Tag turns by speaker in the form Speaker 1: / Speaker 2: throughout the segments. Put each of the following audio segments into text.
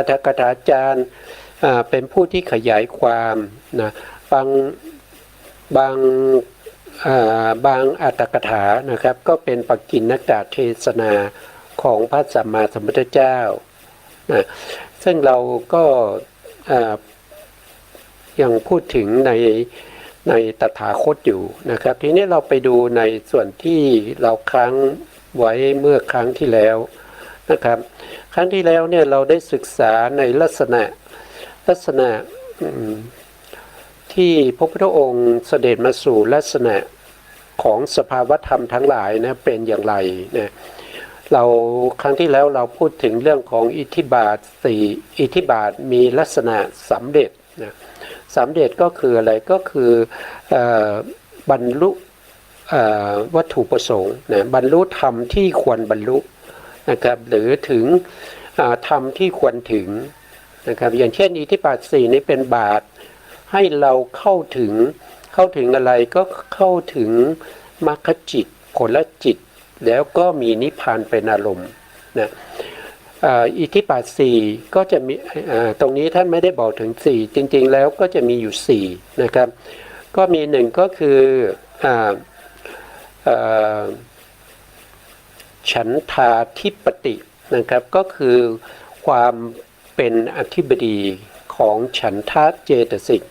Speaker 1: อัตถกถาจารย์เป็นผู้ที่ขยายความนะบางบางอัตถกถานะครับก็เป็นปักกิณกเทศนาของพระสัมมาสัมพุทธเจ้านะซึ่งเราก็ยังพูดถึงในตถาคตอยู่นะครับทีนี้เราไปดูในส่วนที่เราค้างไว้เมื่อครั้งที่แล้วนะครับครั้งที่แล้วเนี่ยเราได้ศึกษาในลักษณะที่พระพุทธองค์เสด็จมาสู่ลักษณะของสภาวธรรมทั้งหลายนะเป็นอย่างไรนะเราครั้งที่แล้วเราพูดถึงเรื่องของอิทธิบาท4อิทธิบาทมีลักษณะสำเร็จนะสำเร็จก็คืออะไรก็คือบรรลุวัตถุประสงค์นะบรรลุธรรมที่ควรบรรลุนะครับหรือถึงธรรมที่ควรถึงนะครับอย่างเช่นอิทธิบาท4นี้เป็นบาทให้เราเข้าถึงอะไรก็เข้าถึงมรรคจิตผลจิตแล้วก็มีนิพพานเป็นอารมณ์นะอิทธิบาท4ก็จะมีตรงนี้ท่านไม่ได้บอกถึง4จริงๆแล้วก็จะมีอยู่4นะครับก็มี1ก็คือฉันทาธิปตินะครับก็คือความเป็นอธิบดีของฉันทะเจตสิก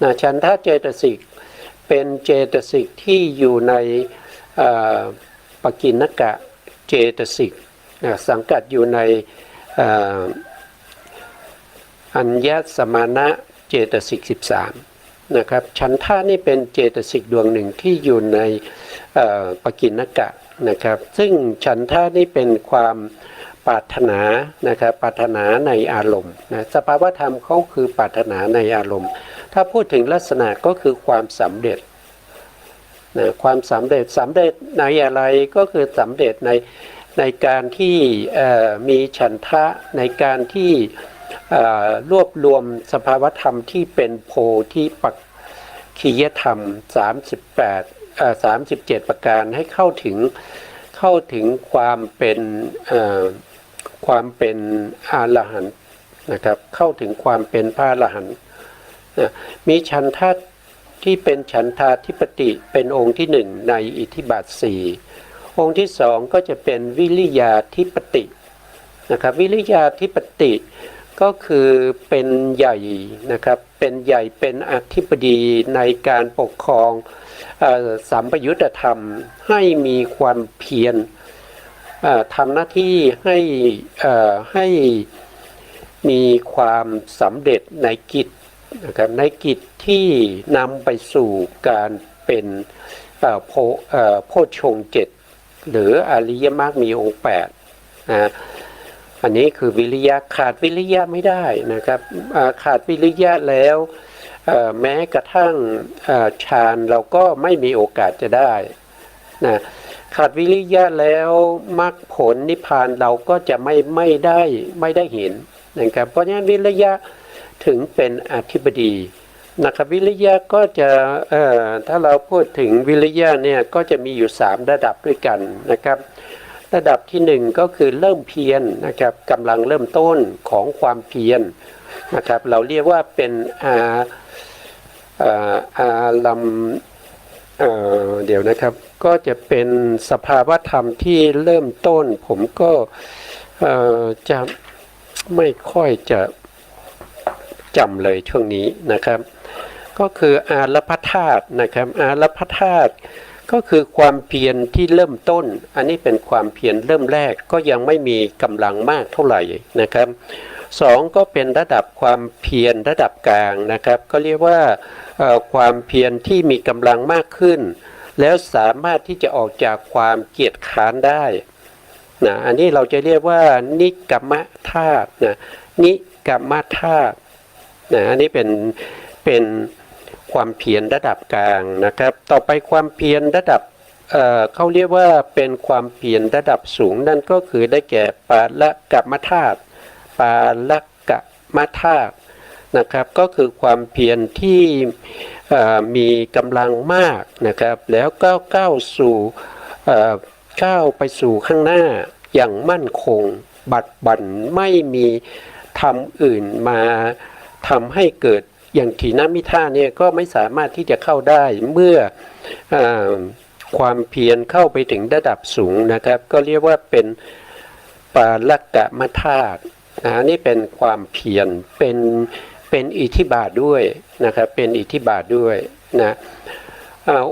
Speaker 1: นะฉันทะเจตสิกเป็นเจตสิกที่อยู่ในปกิณกเจตสิกสังกัดอยู่ในอัญญสมานะเจตสิก13นะครับฉันทะนี่เป็นเจตสิกดวงหนึ่งที่อยู่ในปกิณกะนะครับซึ่งฉันทะนี่เป็นความปรารถนานะครับปรารถนาในอารมณ์นะสภาวธรรมเขาคือปรารถนาในอารมณ์ถ้าพูดถึงลักษณะก็คือความสำเร็จนะความสำเร็จในอะไรก็คือสำเร็จในการที่มีฉันทะในการที่รวบรวมสภาวธรรมที่เป็นโพธิปักขิยธรรม37ประการให้เข้าถึงความเป็นอรหันต์นะครับเข้าถึงความเป็นพระอรหันต์มีฉันทะที่เป็นฉันทาธิปติเป็นองค์ที่1ในอิทธิบาท4องค์ที่2ก็จะเป็นวิริยาธิปตินะครับวิริยาธิปติก็คือเป็นใหญ่นะครับเป็นใหญ่เป็นอธิบดีในการปกครองสัมปยุตธรรมให้มีความเพียรทำหน้าที่ให้มีความสำเร็จในกิจนะครับในกิจที่นำไปสู่การเป็นโพชฌงค์7หรืออริยมรรคมีองค์8นะอันนี้คือวิริยะขาดวิริยะไม่ได้นะครับขาดวิริยะแล้วแม้กระทั่งฌานเราก็ไม่มีโอกาสจะได้นะขาดวิริยะแล้วมรรคผลนิพพานเราก็จะไม่ได้เห็นนะครับเพราะฉะนั้นวิริยะถึงเป็นอธิบดีนะครับวิริยะก็จะถ้าเราพูดถึงวิริยะเนี่ยก็จะมีอยู่3ระดับด้วยกันนะครับระดับที่1ก็คือเริ่มเพียรนะครับกำลังเริ่มต้นของความเพียรนะครับเราเรียกว่าเป็นเดี๋ยวนะครับก็จะเป็นสภาวธรรมที่เริ่มต้นผมก็จะไม่ค่อยจะจำเลยช่วงนี้นะครับก็คืออารพธาตุนะครับอารพธาตุก็คือความเพียรที่เริ่มต้นอันนี้เป็นความเพียรเริ่มแรกก็ยังไม่มีกำลังมากเท่าไหร่นะครับ2ก็เป็นระดับความเพียรระดับกลางนะครับก็เรียกว่าความเพียรที่มีกำลังมากขึ้นแล้วสามารถที่จะออกจากความเกียจคร้านได้นะอันนี้เราจะเรียกว่านิกัมมธาตุนะนิกัมมธาตุนะอันนี้เป็นความเพียรระดับกลางนะครับต่อไปความเพียรระดับเขาเรียกว่าเป็นความเพียรระดับสูงนั่นก็คือได้แก่ปาละกัมมธาตุปาละกัมมธาตุนะครับก็คือความเพียรที่มีกำลังมากนะครับแล้วก็ก้าวไปสู่ข้างหน้าอย่างมั่นคงบัดบั่นไม่มี ธรรมอื่นมาทำให้เกิดอย่างถีนมิท่าเนี่ยก็ไม่สามารถที่จะเข้าได้เมื่อความเพียรเข้าไปถึงระดับสูงนะครับก็เรียกว่าเป็นปาลักกะมะธาตุนี่เป็นความเพียรเป็นอิทธิบาทด้วยนะครับเป็นอิทธิบาทด้วยนะ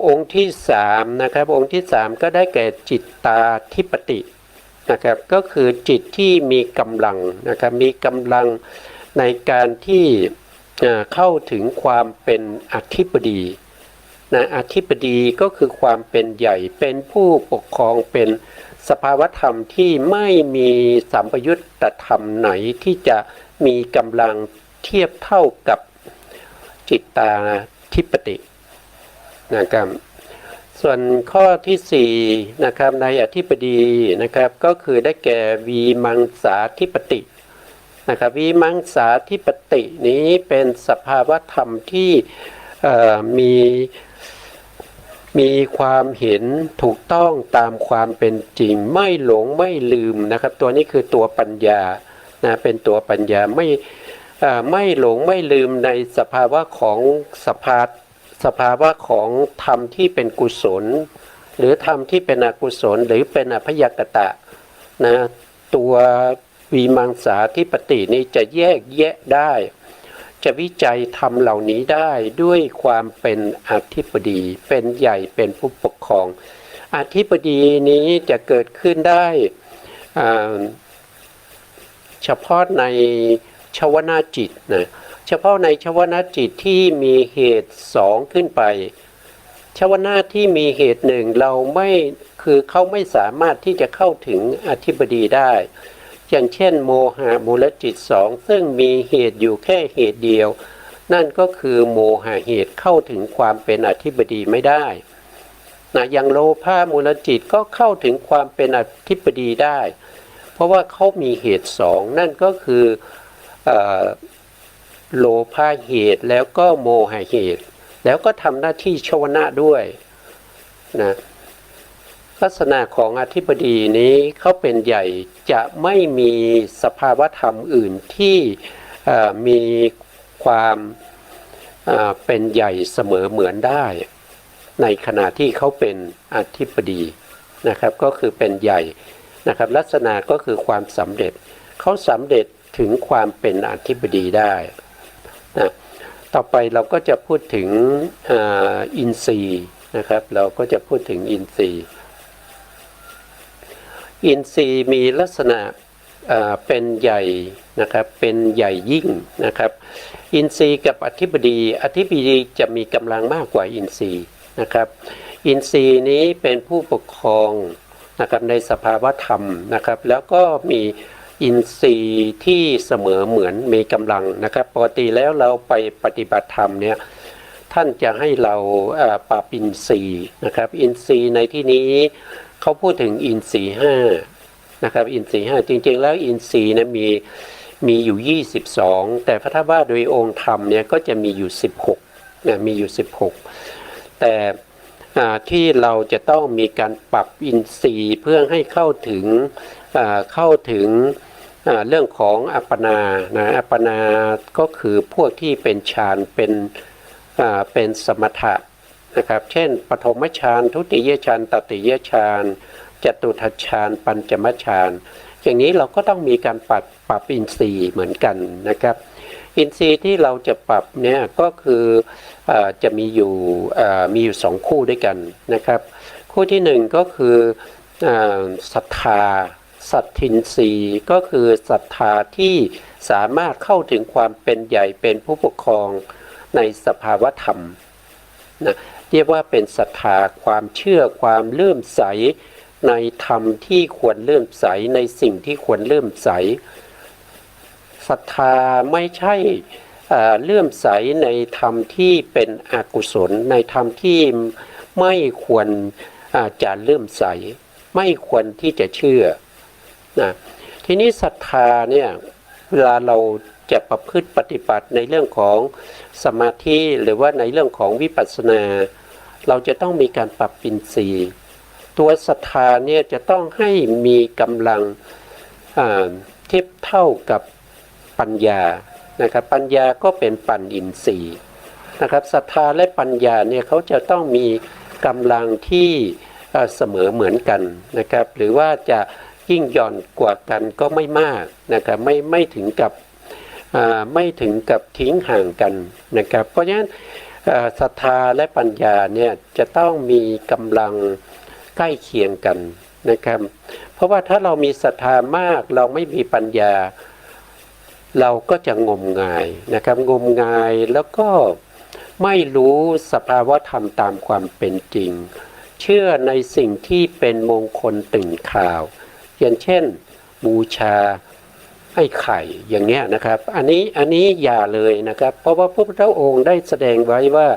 Speaker 1: องค์ที่สามนะครับองค์ที่สามก็ได้แก่จิตตาธิปตินะครับก็คือจิตที่มีกำลังนะครับมีกำลังในการที่เข้าถึงความเป็นอธิปดีนะอธิปดีก็คือความเป็นใหญ่เป็นผู้ปกครองเป็นสภาวธรรมที่ไม่มีสัมปยุตตธรรมไหนที่จะมีกำลังเทียบเท่ากับจิตตาธิปตินะครับส่วนข้อที่สี่นะครับในอธิปดีนะครับก็คือได้แก่วีมังสาธิปตินะครับวีมังสาธิปตินี้เป็นสภาวธรรมที่มีความเห็นถูกต้องตามความเป็นจริงไม่หลงไม่ลืมนะครับตัวนี้คือตัวปัญญานะเป็นตัวปัญญาไม่หลงไม่ลืมในสภาวะของสภาวะของธรรมที่เป็นกุศลหรือธรรมที่เป็นอกุศลหรือเป็นอภยกตะนะตัววีมังสาธิปตินี้จะแยกแยะได้จะวิจัยธรรมเหล่านี้ได้ด้วยความเป็นอธิปดีเป็นใหญ่เป็นผู้ปกครองอธิปดีนี้จะเกิดขึ้นได้เฉพาะในชวนาจิตนะเฉพาะในชวนาจิตที่มีเหตุสองขึ้นไปชวนาที่มีเหตุหนึ่งเราไม่คือเขาไม่สามารถที่จะเข้าถึงอธิปดีได้อย่างเช่นโมหะมูลจิตสองซึ่งมีเหตุอยู่แค่เหตุเดียวนั่นก็คือโมหะเหตุเข้าถึงความเป็นอธิปดีไม่ได้นะอย่างโลภะมูลจิตก็เข้าถึงความเป็นอธิปดีได้เพราะว่าเขามีเหตุสองนั่นก็คือโลภะเหตุแล้วก็โมหะเหตุแล้วก็ทำหน้าที่ชวนะด้วยนะลักษณะของอธิปดีนี้เขาเป็นใหญ่จะไม่มีสภาวธรรมอื่นที่มีความเป็นใหญ่เสมอเหมือนได้ในขณะที่เขาเป็นอธิปดีนะครับก็คือเป็นใหญ่นะครับลักษณะก็คือความสำเร็จเขาสำเร็จถึงความเป็นอธิปดีได้นะต่อไปเราก็จะพูดถึงอินทรีย์นะครับเราก็จะพูดถึงอินทรีย์อินทรีย์มีลักษณะเป็นใหญ่นะครับเป็นใหญ่ยิ่งนะครับอินทรีย์กับอธิปดีจะมีกำลังมากกว่าอินทรีย์นะครับอินทรีย์นี้เป็นผู้ปกครองนะครับในสภาวธรรมนะครับแล้วก็มีอินทรีย์ที่เสมอเหมือนมีกำลังนะครับปกติแล้วเราไปปฏิบัติธรรมเนี่ยท่านจะให้เราปรับอินทรีย์นะครับอินทรีย์ในที่นี้เขาพูดถึงอินทรีย์ห้านะครับอินทรีย์ห้าจริงๆแล้วอินทรีย์นะมีอยู่22แต่พระธรรมว่าโดยองค์ธรรมเนี่ยก็จะมีอยู่16นะมีอยู่16แต่ที่เราจะต้องมีการปรับอินทรีย์เพื่อให้เข้าถึงเรื่องของอัปปนานะอัปปนาก็คือพวกที่เป็นฌานเป็นสมถะนะครับเช่นปฐมฌานทุติยฌานตติยฌานจตุทัชฌานปัญจมฌานอย่างนี้เราก็ต้องมีการปรับอินทรีย์เหมือนกันนะครับอินทรีย์ที่เราจะปรับเนี่ยก็คือจะมีอยู่2คู่ด้วยกันนะครับคู่ที่1ก็คือศรัทธาสัตทินทรีย์ก็คือศรัทธาที่สามารถเข้าถึงความเป็นใหญ่เป็นผู้ปกครองในสภาวธรรมนะเรียกว่าเป็นศรัทธาความเชื่อความเลื่อมใสในธรรมที่ควรเลื่อมใสในสิ่งที่ควรเลื่อมใสศรัทธาไม่ใช่เลื่อมใสในธรรมที่เป็นอกุศลในธรรมที่ไม่ควรจะเลื่อมใสไม่ควรที่จะเชื่อนะทีนี้ศรัทธาเนี่ยเวลาเราจะประพฤติปฏิบัติในเรื่องของสมาธิหรือว่าในเรื่องของวิปัสสนาเราจะต้องมีการปรับอินทรีย์ตัวศรัทธาเนี่ยจะต้องให้มีกำลังเทียบเท่ากับป ปัญญานะครับปัญญาก็เป็นปัญอินทรีย์นะครับศรัทธาและปัญญาเนี่ยเขาจะต้องมีกำลังที่เสมอเหมือนกันนะครับหรือว่าจะยิ่งหย่อนกว่ากันก็ไม่มากนะครับไม่ถึงกับทิ้งห่างกันนะครับเพราะฉะนั้นศรัทธาและปัญญาเนี่ยจะต้องมีกำลังใกล้เคียงกันนะครับเพราะว่าถ้าเรามีศรัทธามากเราไม่มีปัญญาเราก็จะงมงายนะครับงมงายแล้วก็ไม่รู้สภาวะธรรมตามความเป็นจริงเชื่อในสิ่งที่เป็นมงคลตื่นข่าวอย่างเช่นบูชาไอ้ไข่อย่างเนี้ยนะครับอันนี้อย่าเลยนะครับเพราะว่าพระพุทธองค์ได้แสดงไว้ว่า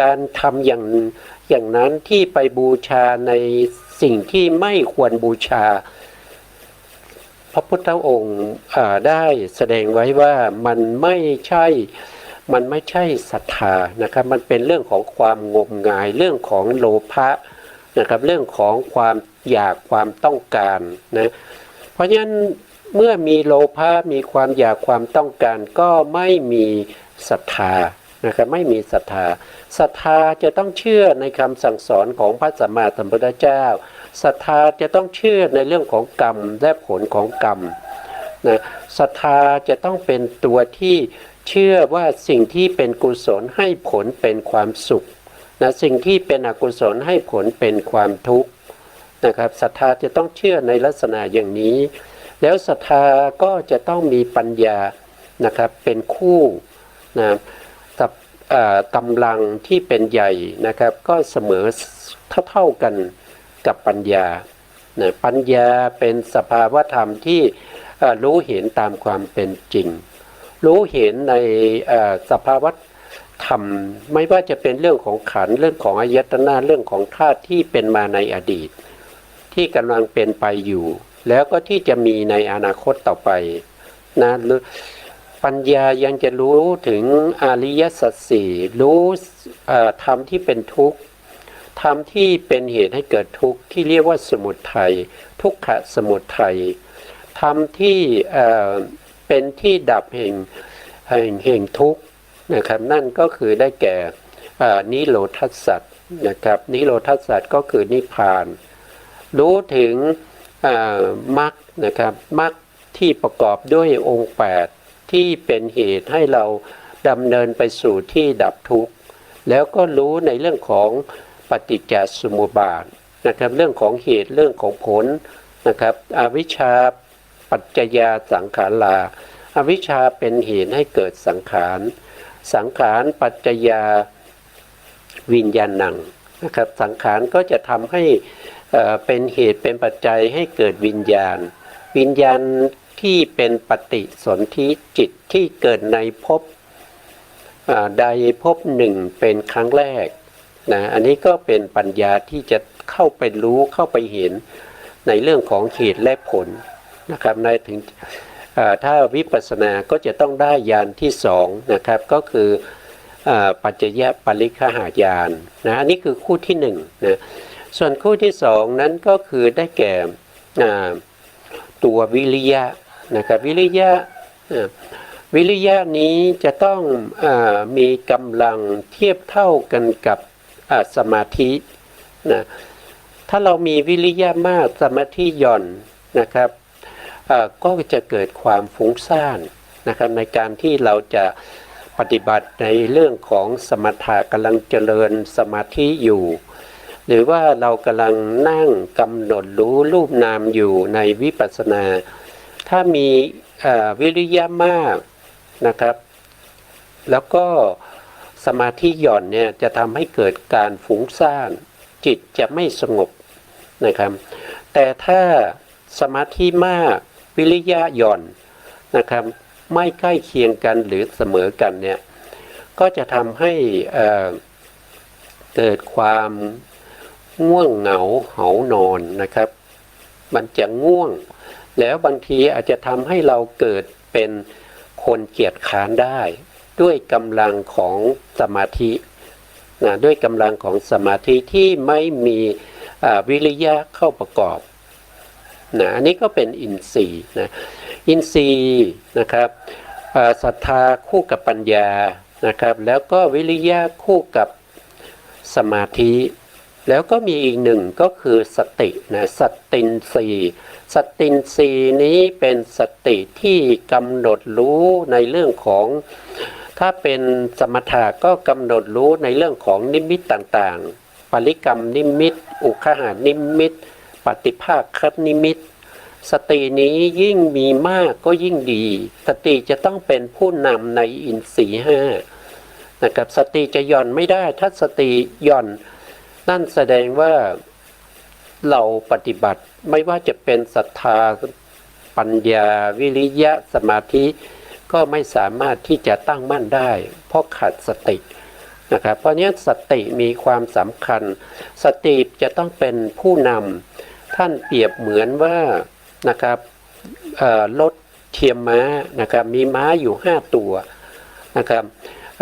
Speaker 1: การทำอย่างนั้นที่ไปบูชาในสิ่งที่ไม่ควรบูชาพระพุทธองค์ได้แสดงไว้ว่ามันไม่ใช่ศรัทธานะครับมันเป็นเรื่องของความงมงายเรื่องของโลภะนะครับเรื่องของความอยากความต้องการนะเพราะฉะนั้นเมื่อมีโลภะมีความอยากความต้องการก็ไม่มีศรัทธานะครับไม่มีศรัทธาจะต้องเชื่อในคำสั่งสอนของพระสัมมาสัมพุทธเจ้าศรัทธาจะต้องเชื่อในเรื่องของกรรมและผลของกรรมนะศรัทธาจะต้องเป็นตัวที่เชื่อว่าสิ่งที่เป็นกุศลให้ผลเป็นความสุขนะสิ่งที่เป็นอกุศลให้ผลเป็นความทุกข์นะครับศรัทธาจะต้องเชื่อในลักษณะอย่างนี้แล้วศรัทธาก็จะต้องมีปัญญานะครับเป็นคู่นะกับกำลังที่เป็นใหญ่นะครับก็เสมอเท่ากันกับปัญญานะปัญญาเป็นสภาวธรรมที่รู้เห็นตามความเป็นจริงรู้เห็นในสภาวธรรมไม่ว่าจะเป็นเรื่องของขันธ์เรื่องของอายตนะเรื่องของธาตุที่เป็นมาในอดีตที่กำลังเป็นไปอยู่แล้วก็ที่จะมีในอนาคตต่อไปนะหรือปัญญายังจะรู้ถึงอริยสัจสี่รู้ธรรมที่เป็นทุกข์ธรรมที่เป็นเหตุให้เกิดทุกข์ที่เรียกว่าสมุทัยทุกขสมุทัยธรรมที่เป็นที่ดับแห่งทุกข์นะครับนั่นก็คือได้แก่นิโรธสัจนะครับนิโรธสัจก็คือนิพพานรู้ถึงมรรคนะครับมรรคที่ประกอบด้วยองค์8ที่เป็นเหตุให้เราดำเนินไปสู่ที่ดับทุกข์แล้วก็รู้ในเรื่องของปฏิจจสมุปบาทนะครับเรื่องของเหตุเรื่องของผลนะครับอวิชชาปัจจยาสังขาราอวิชชาเป็นเหตุให้เกิดสังขารสังขารปัจจยาวิญญาณังนะครับสังขารก็จะทำให้เป็นเหตุเป็นปัจจัยให้เกิดวิญญาณที่เป็นปฏิสนธิจิตที่เกิดในภพใดภพหนึ่งเป็นครั้งแรกนะอันนี้ก็เป็นปัญญาที่จะเข้าไปรู้เข้าไปเห็นในเรื่องของเหตุและผลนะครับในถึงถ้าวิปัสสนาก็จะต้องได้ญาณที่สองนะครับก็คือปัจจยปริฆหายานนะอันนี้คือคู่ที่หนึ่งนะส่วนคู่ที่สองนั้นก็คือได้แก่ตัววิริยะนะครับวิริยะนี้จะต้องมีกำลังเทียบเท่ากันกับสมาธินะถ้าเรามีวิริยะมากสมาธิหย่อนนะครับก็จะเกิดความฟุ้งซ่านนะครับในการที่เราจะปฏิบัติในเรื่องของสมถะกำลังเจริญสมาธิอยู่หรือว่าเรากำลังนั่งกำหนดรู้รูปนามอยู่ในวิปัสสนาถ้ามีวิริยะมากนะครับแล้วก็สมาธิหย่อนเนี่ยจะทำให้เกิดการฟุ้งซ่านจิตจะไม่สงบนะครับแต่ถ้าสมาธิมากวิริยะหย่อนนะครับไม่ใกล้เคียงกันหรือเสมอกันเนี่ยก็จะทำให้เกิดความง่วงเหงาเหานอนนะครับมันจะง่วงแล้วบางทีอาจจะทำให้เราเกิดเป็นคนเกียจคร้านได้ด้วยกำลังของสมาธินะด้วยกำลังของสมาธิที่ไม่มีวิริยะเข้าประกอบนะอันนี้ก็เป็นอินทรีย์นะอินทรีย์นะครับ ศรัทธาคู่กับปัญญานะครับแล้วก็วิริยะคู่กับสมาธิแล้วก็มีอีกหนึ่งก็คือสตินะสตินทรีย์สตินทรีย์นี้เป็นสติที่กำหนดรู้ในเรื่องของถ้าเป็นสมถะก็กำหนดรู้ในเรื่องของนิมิตต่างๆปริกรรมนิมิตอุคหานิมิตปฏิภาคนิมิตสตินี้ยิ่งมีมากก็ยิ่งดีสติจะต้องเป็นผู้นำในอินทรีย์ห้านะครับสติจะหย่อนไม่ได้ถ้าสติหย่อนนั่นแสดงว่าเราปฏิบัติไม่ว่าจะเป็นศรัทธาปัญญาวิริยะสมาธิก็ไม่สามารถที่จะตั้งมั่นได้เพราะขาดสตินะครับเพราะนี้สติมีความสำคัญสติจะต้องเป็นผู้นำท่านเปรียบเหมือนว่านะครับรถเทียมม้านะครับมีม้าอยู่5ตัวนะครับ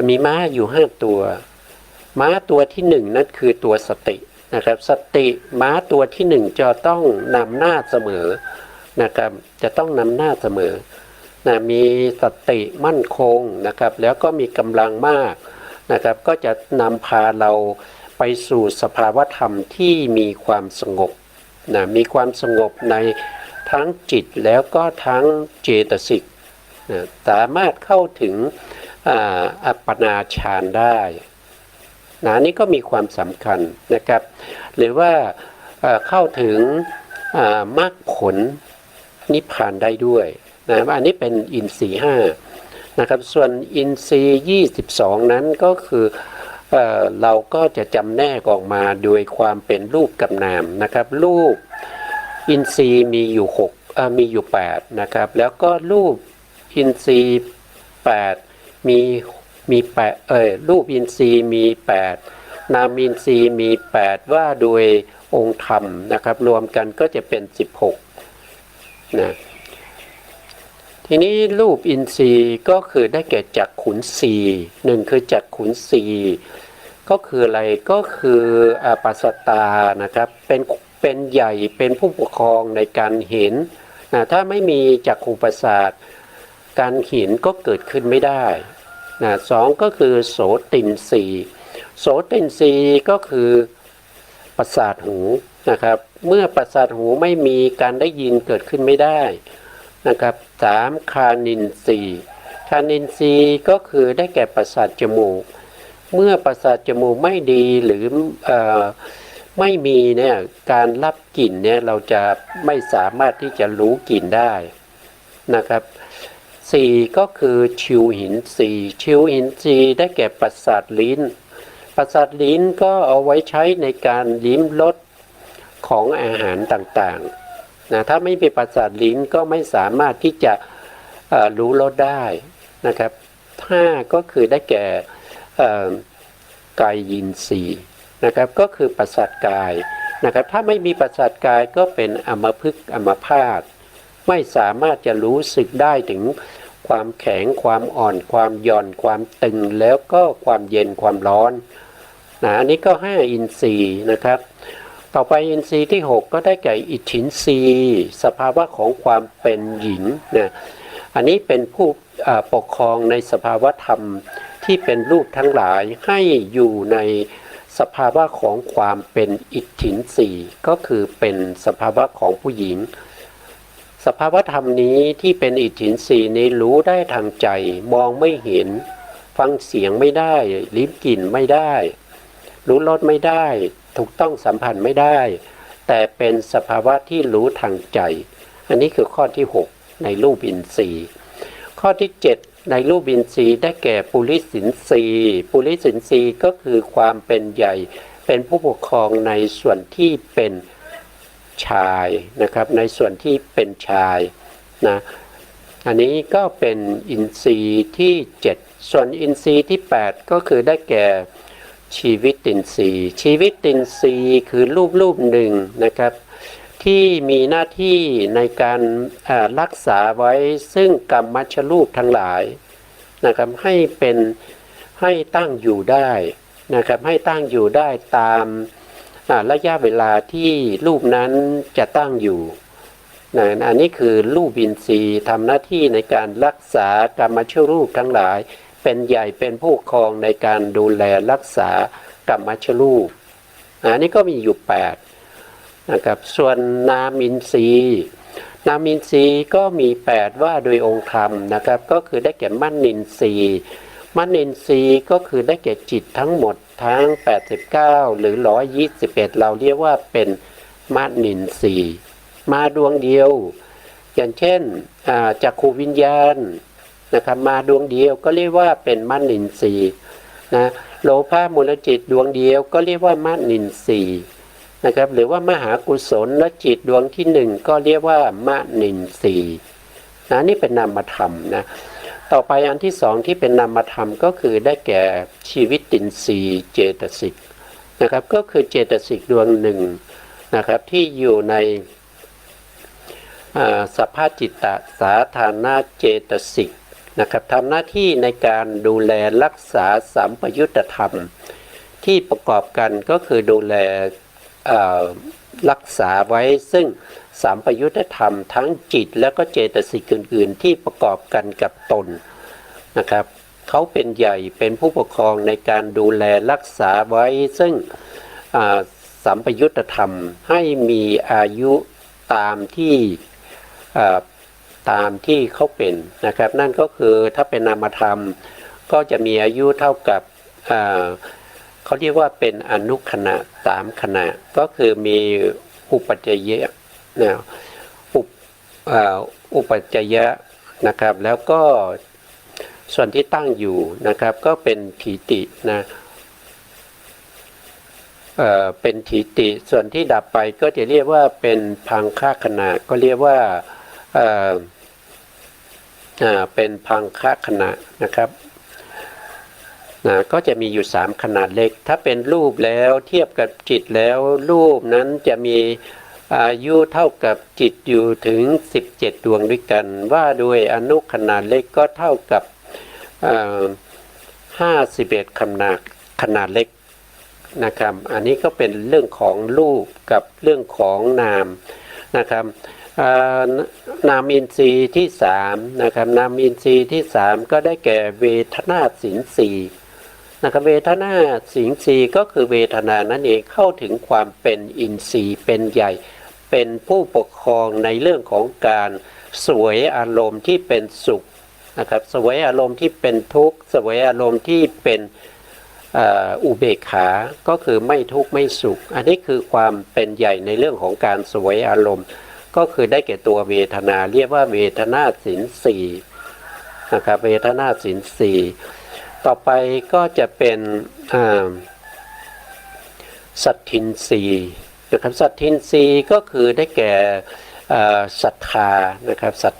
Speaker 1: มีม้าอยู่5ตัวม้าตัวที่1นั่นคือตัวสตินะครับสติม้าตัวที่1จะต้องนำหน้าเสมอนะครับจะต้องนำหน้าเสมอนะมีสติมั่นคงนะครับแล้วก็มีกำลังมากนะครับก็จะนำพาเราไปสู่สภาวธรรมที่มีความสงบนะมีความสงบในทั้งจิตแล้วก็ทั้งเจตสิกนะสามารถเข้าถึงอัปปนาฌานได้นะนี่ก็มีความสำคัญนะครับหรือว่าเข้าถึงมรรคผลนิพพานได้ด้วยนะอันนี้เป็นอินทรีย์5นะครับส่วนอินทรีย์22นั้นก็คือเราก็จะจำแนกออกมาโดยความเป็นรูปกับนามนะครับรูปอินทรีย์มีอยู่มีอยู่8นะครับแล้วก็รูปอินทรีย์8มี8รูปอินทรีย์มี8นามอินทรีย์มี8ว่าโดยองค์ธรรมนะครับรวมกันก็จะเป็น16นะทีนี้รูปอินทรีย์ก็คือได้แก่จักขุนสีหนึ่งคือจักขุนสีก็คืออะไรก็คือปัสสตานะครับเป็นใหญ่เป็นผู้ปกครองในการเห็นนะถ้าไม่มีจักขุประสาทการเห็นก็เกิดขึ้นไม่ได้นะสองก็คือโสตินทรีย์โสตินทรีย์ก็คือประสาทหูนะครับเมื่อประสาทหูไม่มีการได้ยินเกิดขึ้นไม่ได้นะครับ3คานินทรีย์คานินทรีย์ก็คือได้แก่ประสาทจมูกเมื่อประสาทจมูกไม่ดีหรือไม่มีเนี่ยการรับกลิ่นเนี่ยเราจะไม่สามารถที่จะรู้กลิ่นได้นะครับ4ก็คือชิวหินสีชิวหินสีได้แก่ประสาทลิ้นประสาทลิ้นก็เอาไว้ใช้ในการลิ้มรสของอาหารต่างๆนะถ้าไม่มีประสาทลิ้นก็ไม่สามารถที่จะรู้รสได้นะครับ5ก็คือได้แก่กายยินทรีย์นะครับก็คือประสาทกายนะครับถ้าไม่มีประสาทกายก็เป็นอัมพฤกษ์อัมพาตไม่สามารถจะรู้สึกได้ถึงความแข็งความอ่อนความหย่อนความตึงแล้วก็ความเย็นความร้อนนะอันนี้ก็5อินทรีย์นะครับต่อไปอินทรีย์ที่6ก็ได้แก่อิทธินทรีย์สภาวะของความเป็นหญิงนะอันนี้เป็นผู้ปกครองในสภาวะธรรมที่เป็นรูปทั้งหลายให้อยู่ในสภาวะของความเป็นอิทธินทรีย์ก็คือเป็นสภาวะของผู้หญิงสภาวะธรรมนี้ที่เป็นอิทธินทรีย์นี้รู้ได้ทางใจมองไม่เห็นฟังเสียงไม่ได้ลิ้มกลิ่นไม่ได้รู้รสไม่ได้ถูกต้องสัมผัสไม่ได้แต่เป็นสภาวะที่รู้ทางใจอันนี้คือข้อที่6ในรูปอินทรีย์ข้อที่7ในรูปอินทรีย์ได้แก่ปุริสินทรีย์ปุริสินทรีย์ก็คือความเป็นใหญ่เป็นผู้ปกครองในส่วนที่เป็นชายนะครับในส่วนที่เป็นชายนะอันนี้ก็เป็นอินทรีย์ที่7ส่วนอินทรีย์ที่8ก็คือได้แก่ชีวิตินทรีย์ชีวิตินทรีย์คือรูปหนึ่งนะครับที่มีหน้าที่ในการรักษาไว้ซึ่งกรรมมัชรูปทั้งหลายนะครับให้ตั้งอยู่ได้นะครับให้ตั้งอยู่ได้ตามระยะเวลาที่รูปนั้นจะตั้งอยู่ นะอันนี้คือรูปอินทรีย์ทำหน้าที่ในการรักษากรรมชรูปทั้งหลายเป็นใหญ่เป็นผู้ครองในการดูแลรักษากรรมชรูปอันนี้ก็มีอยู่8นะครับส่วนนามอินทรีย์นามอินทรีย์ก็มี8ว่าโดยองค์ธรรมนะครับก็คือได้แก่มนินทรีย์มนินทรีย์ก็คือได้แก่จิตทั้งหมดทั้ง89หรือ121เราเรียกว่าเป็นมนินทรีย์มาดวงเดียวอย่างเช่นจักขุวิญญาณนะครับมาดวงเดียวก็เรียกว่าเป็นมนินทรีย์นะโลภะมูลจิตดวงเดียวก็เรียกว่ามนินทรีย์นะครับหรือว่ามหากุศลและจิตดวงที่1ก็เรียกว่ามนินทรีย์นะนี่เป็นนามธรรมนะต่อไปอันที่2ที่เป็นนามธรรมก็คือได้แก่ชีวิตินทรีย์เจตสิกนะครับก็คือเจตสิกดวงหนึ่งนะครับที่อยู่ในสภาพจิตตสาธารณเจตสิกนะครับทำหน้าที่ในการดูแลรักษาสัมปยุตธรรมที่ประกอบกันก็คือดูแลรักษาไว้ซึ่งสัมปยุตธรรมทั้งจิตและก็เจตสิกอื่นๆที่ประกอบกันกับตนนะครับเขาเป็นใหญ่เป็นผู้ปกครองในการดูแลรักษาไว้ซึ่งสัมปยุตธรรมให้มีอายุตามที่เขาเป็นนะครับนั่นก็คือถ้าเป็นนามธรรมก็จะมีอายุเท่ากับเขาเรียกว่าเป็นอนุขณะ3ขณะก็คือมีอุปัจจยะนะอุปัจจยะนะครับแล้วก็ส่วนที่ตั้งอยู่นะครับก็เป็นถีตินะเป็นถีติส่วนที่ดับไปก็จะเรียกว่าเป็นพังคขณะก็เรียกว่าเป็นพังคขณะนะครับก็จะมีอยู่3ขนาดเล็กถ้าเป็นรูปแล้วเทียบกับจิตแล้วรูปนั้นจะมีอายุเท่ากับจิตอยู่ถึง17ดวงด้วยกันว่าด้วยอนุขนาดเล็กก็เท่ากับ51ขนาดเล็กนะครับอันนี้ก็เป็นเรื่องของรูปกับเรื่องของนามนะครับนามอินทรีย์ที่3นะครับนามอินทรีย์ที่3ก็ได้แก่เวทนาสินทรีย์นะครับเวทนาสินทรีย์ก็คือเวทนานั่นเองเข้าถึงความเป็นอินทรีย์เป็นใหญ่เป็นผู้ปกครองในเรื่องของการสวยอารมณ์ที่เป็นสุขนะครับสวยอารมณ์ที่เป็นทุกข์สวยอารมณ์ที่เป็นอุเบกขาก็คือไม่ทุกข์ไม่สุขอันนี้คือความเป็นใหญ่ในเรื่องของการสวยอารมณ์ก็คือได้แก่ตัวเวทนาเรียกว่าเวทนาสินสี่นะครับเวทนาสินสี่ต่อไปก็จะเป็นสัทธินรีนะครับสัทธินรีก็คือได้แก่ศรัทธานะครับศรัท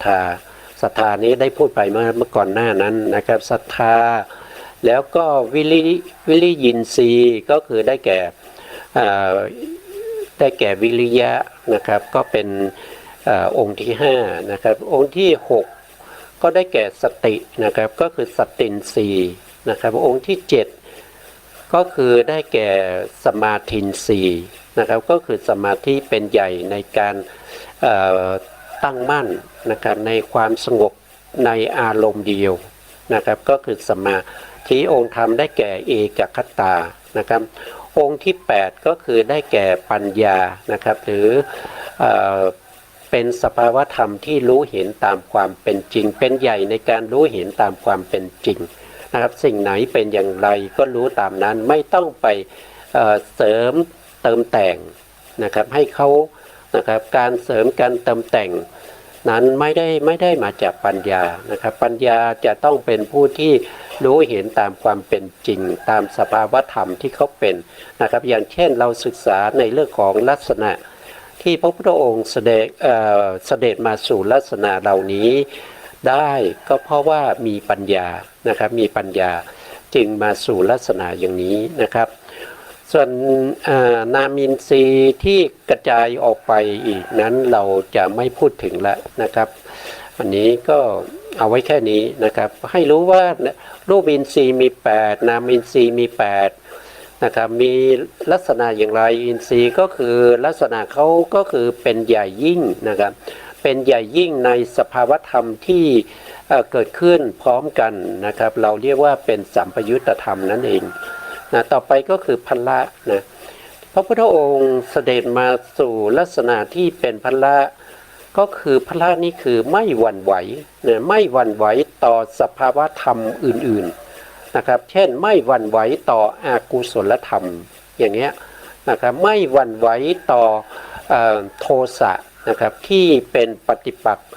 Speaker 1: ธานี้ได้พูดไปเมื่อก่อนหน้านั้นนะครับศรัทธาแล้วก็วิริยินทรีย์ก็คือได้แก่วิริยะนะครับก็เป็นองค์ที่5นะครับองค์ที่6ก็ได้แก่สตินะครับก็คือสตินทรีย์นะครับองค์ที่7ก็คือได้แก่สมาธินทรีย์นะครับก็คือสมาธิเป็นใหญ่ในการตั้งมั่นนะครับในความสงบในอารมณ์เดียวนะครับก็คือสมาธิองค์ธรรมได้แก่เอกคตานะครับองค์ที่8ก็คือได้แก่ปัญญานะครับหรือเป็นสภาวธรรมที่รู้เห็นตามความเป็นจริงเป็นใหญ่ในการรู้เห็นตามความเป็นจริงนะครับสิ่งไหนเป็นอย่างไรก็รู้ตามนั้นไม่ต้องไปเสริมเติมแต่งนะครับให้เขานะครับการเสริมการเติมแต่งนั้นไม่ได้มาจากปัญญานะครับปัญญาจะต้องเป็นผู้ที่รู้เห็นตามความเป็นจริงตามสภาวธรรมที่เขาเป็นนะครับอย่างเช่นเราศึกษาในเรื่องของลักษณะที่พระพุทธองค์เสด็จมาสู่ลักษณะเหล่านี้ได้ก็เพราะว่ามีปัญญานะครับมีปัญญาจึงมาสู่ลักษณะอย่างนี้นะครับส่วนนามินทรีย์ที่กระจายออกไปอีกนั้นเราจะไม่พูดถึงแล้วนะครับอันนี้ก็เอาไว้แค่นี้นะครับให้รู้ว่ารูปอินทรีย์มี8นามินทรีย์มี8นะครับมีลักษณะอย่างไรอินทรีย์ก็คือลักษณะเขาก็คือเป็นใหญ่ยิ่งนะครับ เป็นใหญ่ยิ่งในสภาวธรรมที่เกิดขึ้นพร้อมกันนะครับเราเรียกว่าเป็นสัมปยุตตธรรมนั่นเองนะต่อไปก็คือพละนะพระพุทธองค์เสด็จมาสู่ลักษณะที่เป็นพละก็คือพละนี่คือไม่หวั่นไหวนะไม่หวั่นไหวต่อสภาวธรรมอื่นๆนะครับเช่นไม่หวั่นไหวต่ออกุศลธรรมอย่างเงี้ยนะครับไม่หวั่นไหวต่อโทสะนะครับที่เป็นปฏิปักษ์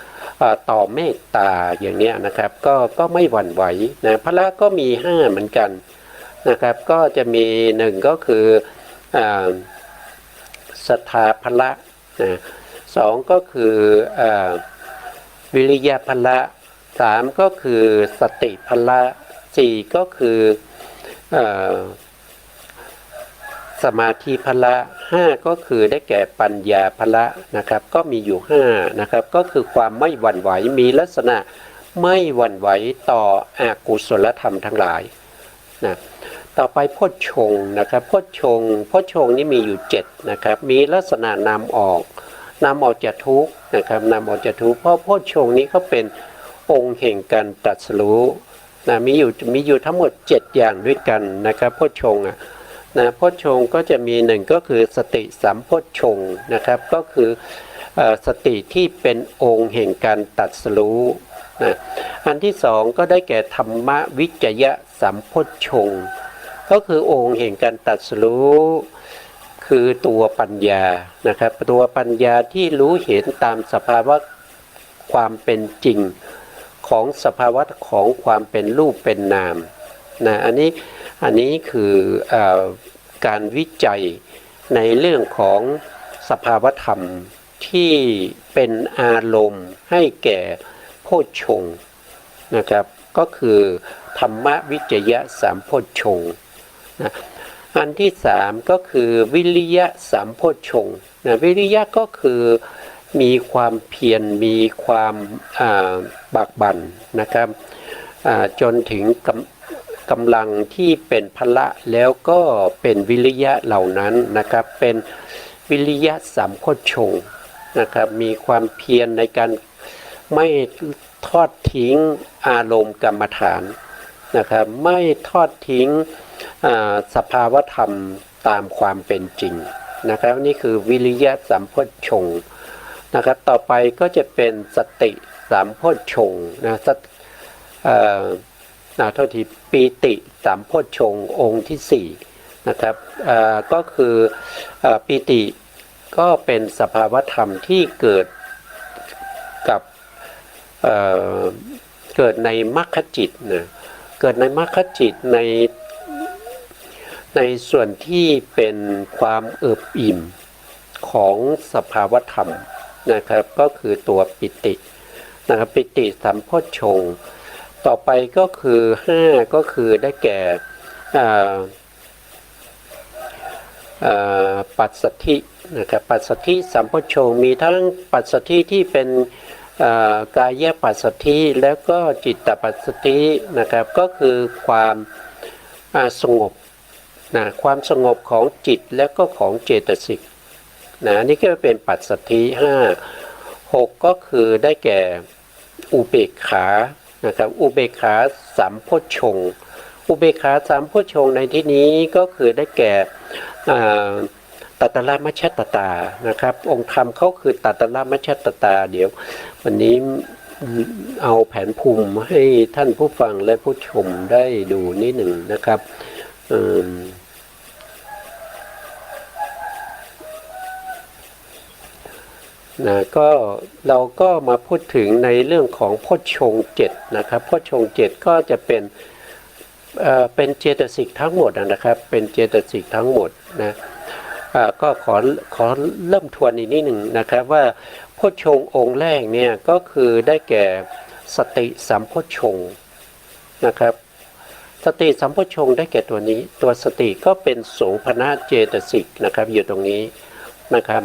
Speaker 1: ต่อเมตตาอย่างเนี้ยนะครับก็ไม่หวั่นไหวนะพละก็มี5เหมือนกันนะครับก็จะมี1ก็คือศรัทธาพละนะ2ก็คือวิริยะพละ3ก็คือสติพละ4ก็คือสมาธิพละ5ก็คือได้แก่ปัญญาพละนะครับก็มีอยู่5นะครับก็คือความไม่หวั่นไหวมีลักษณะไม่หวั่นไหวต่ออกุศลธรรมทั้งหลายนะต่อไปโพชฌงค์นะครับโพชฌงค์นี้มีอยู่7นะครับมีลักษณะนำออกจากทุกข์นะครับนำออกจากทุกข์เพราะโพชฌงค์นี้เขาเป็นองค์แห่งการตรัสรู้นะมีอยู่ทั้งหมด7อย่างด้วยกันนะครับโพชฌงค์นะโพชฌงค์ก็จะมี1ก็คือสติสัมโพชฌงค์นะครับก็คือสติที่เป็นองค์แห่งการตรัสรู้นะอันที่2ก็ได้แก่ธรรมวิจยะสัมโพชฌงค์ก็คือองค์แห่งการตรัสรู้คือตัวปัญญานะครับตัวปัญญาที่รู้เห็นตามสภาวะความเป็นจริงของสภาวะของความเป็นรูปเป็นนามนะอันนี้คือการวิจัยในเรื่องของสภาวธรรมที่เป็นอารมณ์ให้แก่โพชฌงค์นะครับก็คือธรรมวิจยะสัมโพชฌงค์นะอันที่3ก็คือวิริยะสัมโพชฌงค์นะวิริยะก็คือมีความเพียรมีความบากบั่นนะครับจนถึงกำลังที่เป็นพละแล้วก็เป็นวิริยะเหล่านั้นนะครับเป็นวิริยะสัมโพชฌงค์นะครับมีความเพียรในการไม่ทอดทิ้งอารมณ์กรรมฐานนะครับไม่ทอดทิ้งสภาวธรรมตามความเป็นจริงนะครับนี่คือวิริยะสัมโพชฌงค์นะครับต่อไปก็จะเป็นสติสัมโพชฌงค์นะโทษทีปีติสัมโพชฌงค์องค์ที่4นะครับก็คือปีติก็เป็นสภาวธรรมที่เกิดกับเกิดในมรรคจิตนะเกิดในมรรคจิตในส่วนที่เป็นความเอิบอิ่มของสภาวธรรมนะครับก็คือตัวปิตินะครับปิติสัมโพชฌงค์ต่อไปก็คือ5ก็คือได้แก่ปัสสัทธินะครับปัสสัทธิสัมโพชฌงค์มีทั้งปัสสัทธิที่เป็นกายปัสสัทธิแล้วก็จิตตปัสสัทธินะครับก็คือความสงบนะความสงบของจิตแล้วก็ของเจตสิกนะนี่ก็เป็นปัสสัทธิ6ก็คือได้แก่อุเบกขานะครับอุเบกขาสัมโพชฌงค์อุเบกขาสัมโพชฌงค์ในที่นี้ก็คือได้แก่ตัตตรมัชฌัตตานะครับองค์ธรรมเขาคือตัตตรมัชฌัตตาเดี๋ยววันนี้เอาแผนภูมิให้ท่านผู้ฟังและผู้ชมได้ดูนิดหนึ่งนะครับนะก็เราก็มาพูดถึงในเรื่องของโพชฌงค์7นะครับโพชฌงค์7ก็จะเป็นเจตสิกทั้งหมดนะครับเป็นเจตสิกทั้งหมดนะก็ขอเริ่มทวนอีกนิดหนึ่งนะครับว่าโพชฌงค์องค์แรกเนี่ยก็คือได้แก่สติสัมโพชฌงค์นะครับสติสัมโพชฌงค์ได้แก่ตัวนี้ตัวสติก็เป็นโสภณเจตสิกนะครับอยู่ตรงนี้นะครับ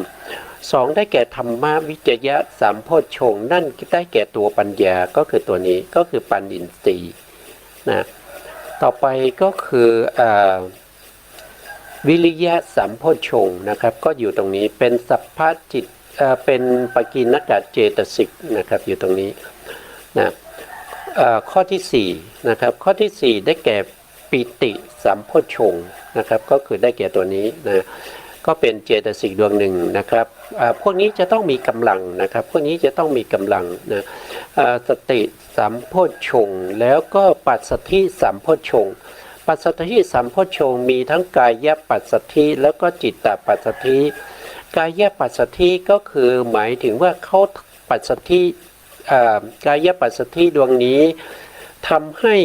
Speaker 1: 2ได้แก่ธรรมวิจยะสัมโพชฌงค์นั่นได้แก่ตัวปัญญาก็คือตัวนี้ก็คือปัญญินทรีย์นะต่อไปก็คือวิริยะสัมโพชฌงค์นะครับก็อยู่ตรงนี้เป็นสัพพจิต เป็นปกิณกเจตสิกนะครับอยู่ตรงนี้นะข้อที่4นะครับข้อที่4ได้แก่ปิติสัมโพชฌงค์นะครับก็คือได้แก่ตัวนี้นะก็เป็นเจตสิกดวงหนึ่งนะครับพวกนี้จะต้องมีกำลังนะครับพวกนี้จะต้องมีกำลังนะสติสัมโพชฌงค์แล้วก็ปัสสัทธิสัมโพชฌงค์ปัสสัทธิสัมโพชฌงค์มีทั้งกายปัสสัทธิแล้วก็จิตตปัสสัทธิกายปัสสัทธิก็คือหมายถึงว่าเขาปัสสัทธิกายปัสสัทธิดวงนี้ทำให้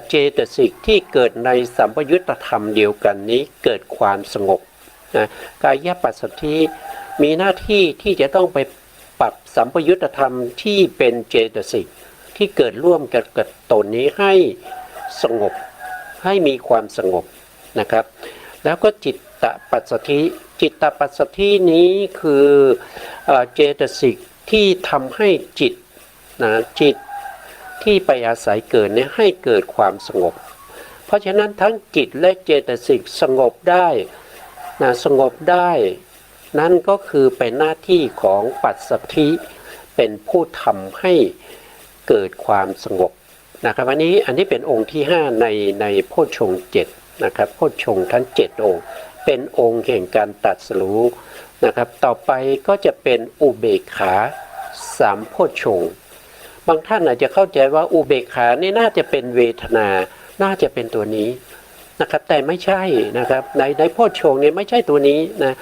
Speaker 1: เจตสิกที่เกิดในสัมปยุตธรรมเดียวกันนี้เกิดความสงบนะกายปัสสัทธิมีหน้าที่ที่จะต้องไปปรับสัมปยุตธรรมที่เป็นเจตสิกที่เกิดร่วมกันกับตนนี้ให้สงบให้มีความสงบนะครับแล้วก็จิตตปัสสัทธิจิตตปัสสัทธินี้คือเจตสิกที่ทำให้จิตนะจิตที่ไปอาศัยเกิดเนี่ยให้เกิดความสงบเพราะฉะนั้นทั้งจิตและเจตสิกสงบได้นะสงบได้นั่นก็คือเป็นหน้าที่ของปัสสัทธิเป็นผู้ทำให้เกิดความสงบนะครับอันนี้เป็นองค์ที่5ในโพชฌงค์7นะครับโพชฌงค์ทั้ง7องค์เป็นองค์แห่งการตรัสรู้นะครับต่อไปก็จะเป็นอุเบกขาสัมโพชฌงค์บางท่านอาจจะเข้าใจว่าอุเบกขานี่น่าจะเป็นเวทนาน่าจะเป็นตัวนี้นะครับแต่ไม่ใช่นะครับในโพชฌงค์เนี่ยไม่ใช่ตัวนี้นะ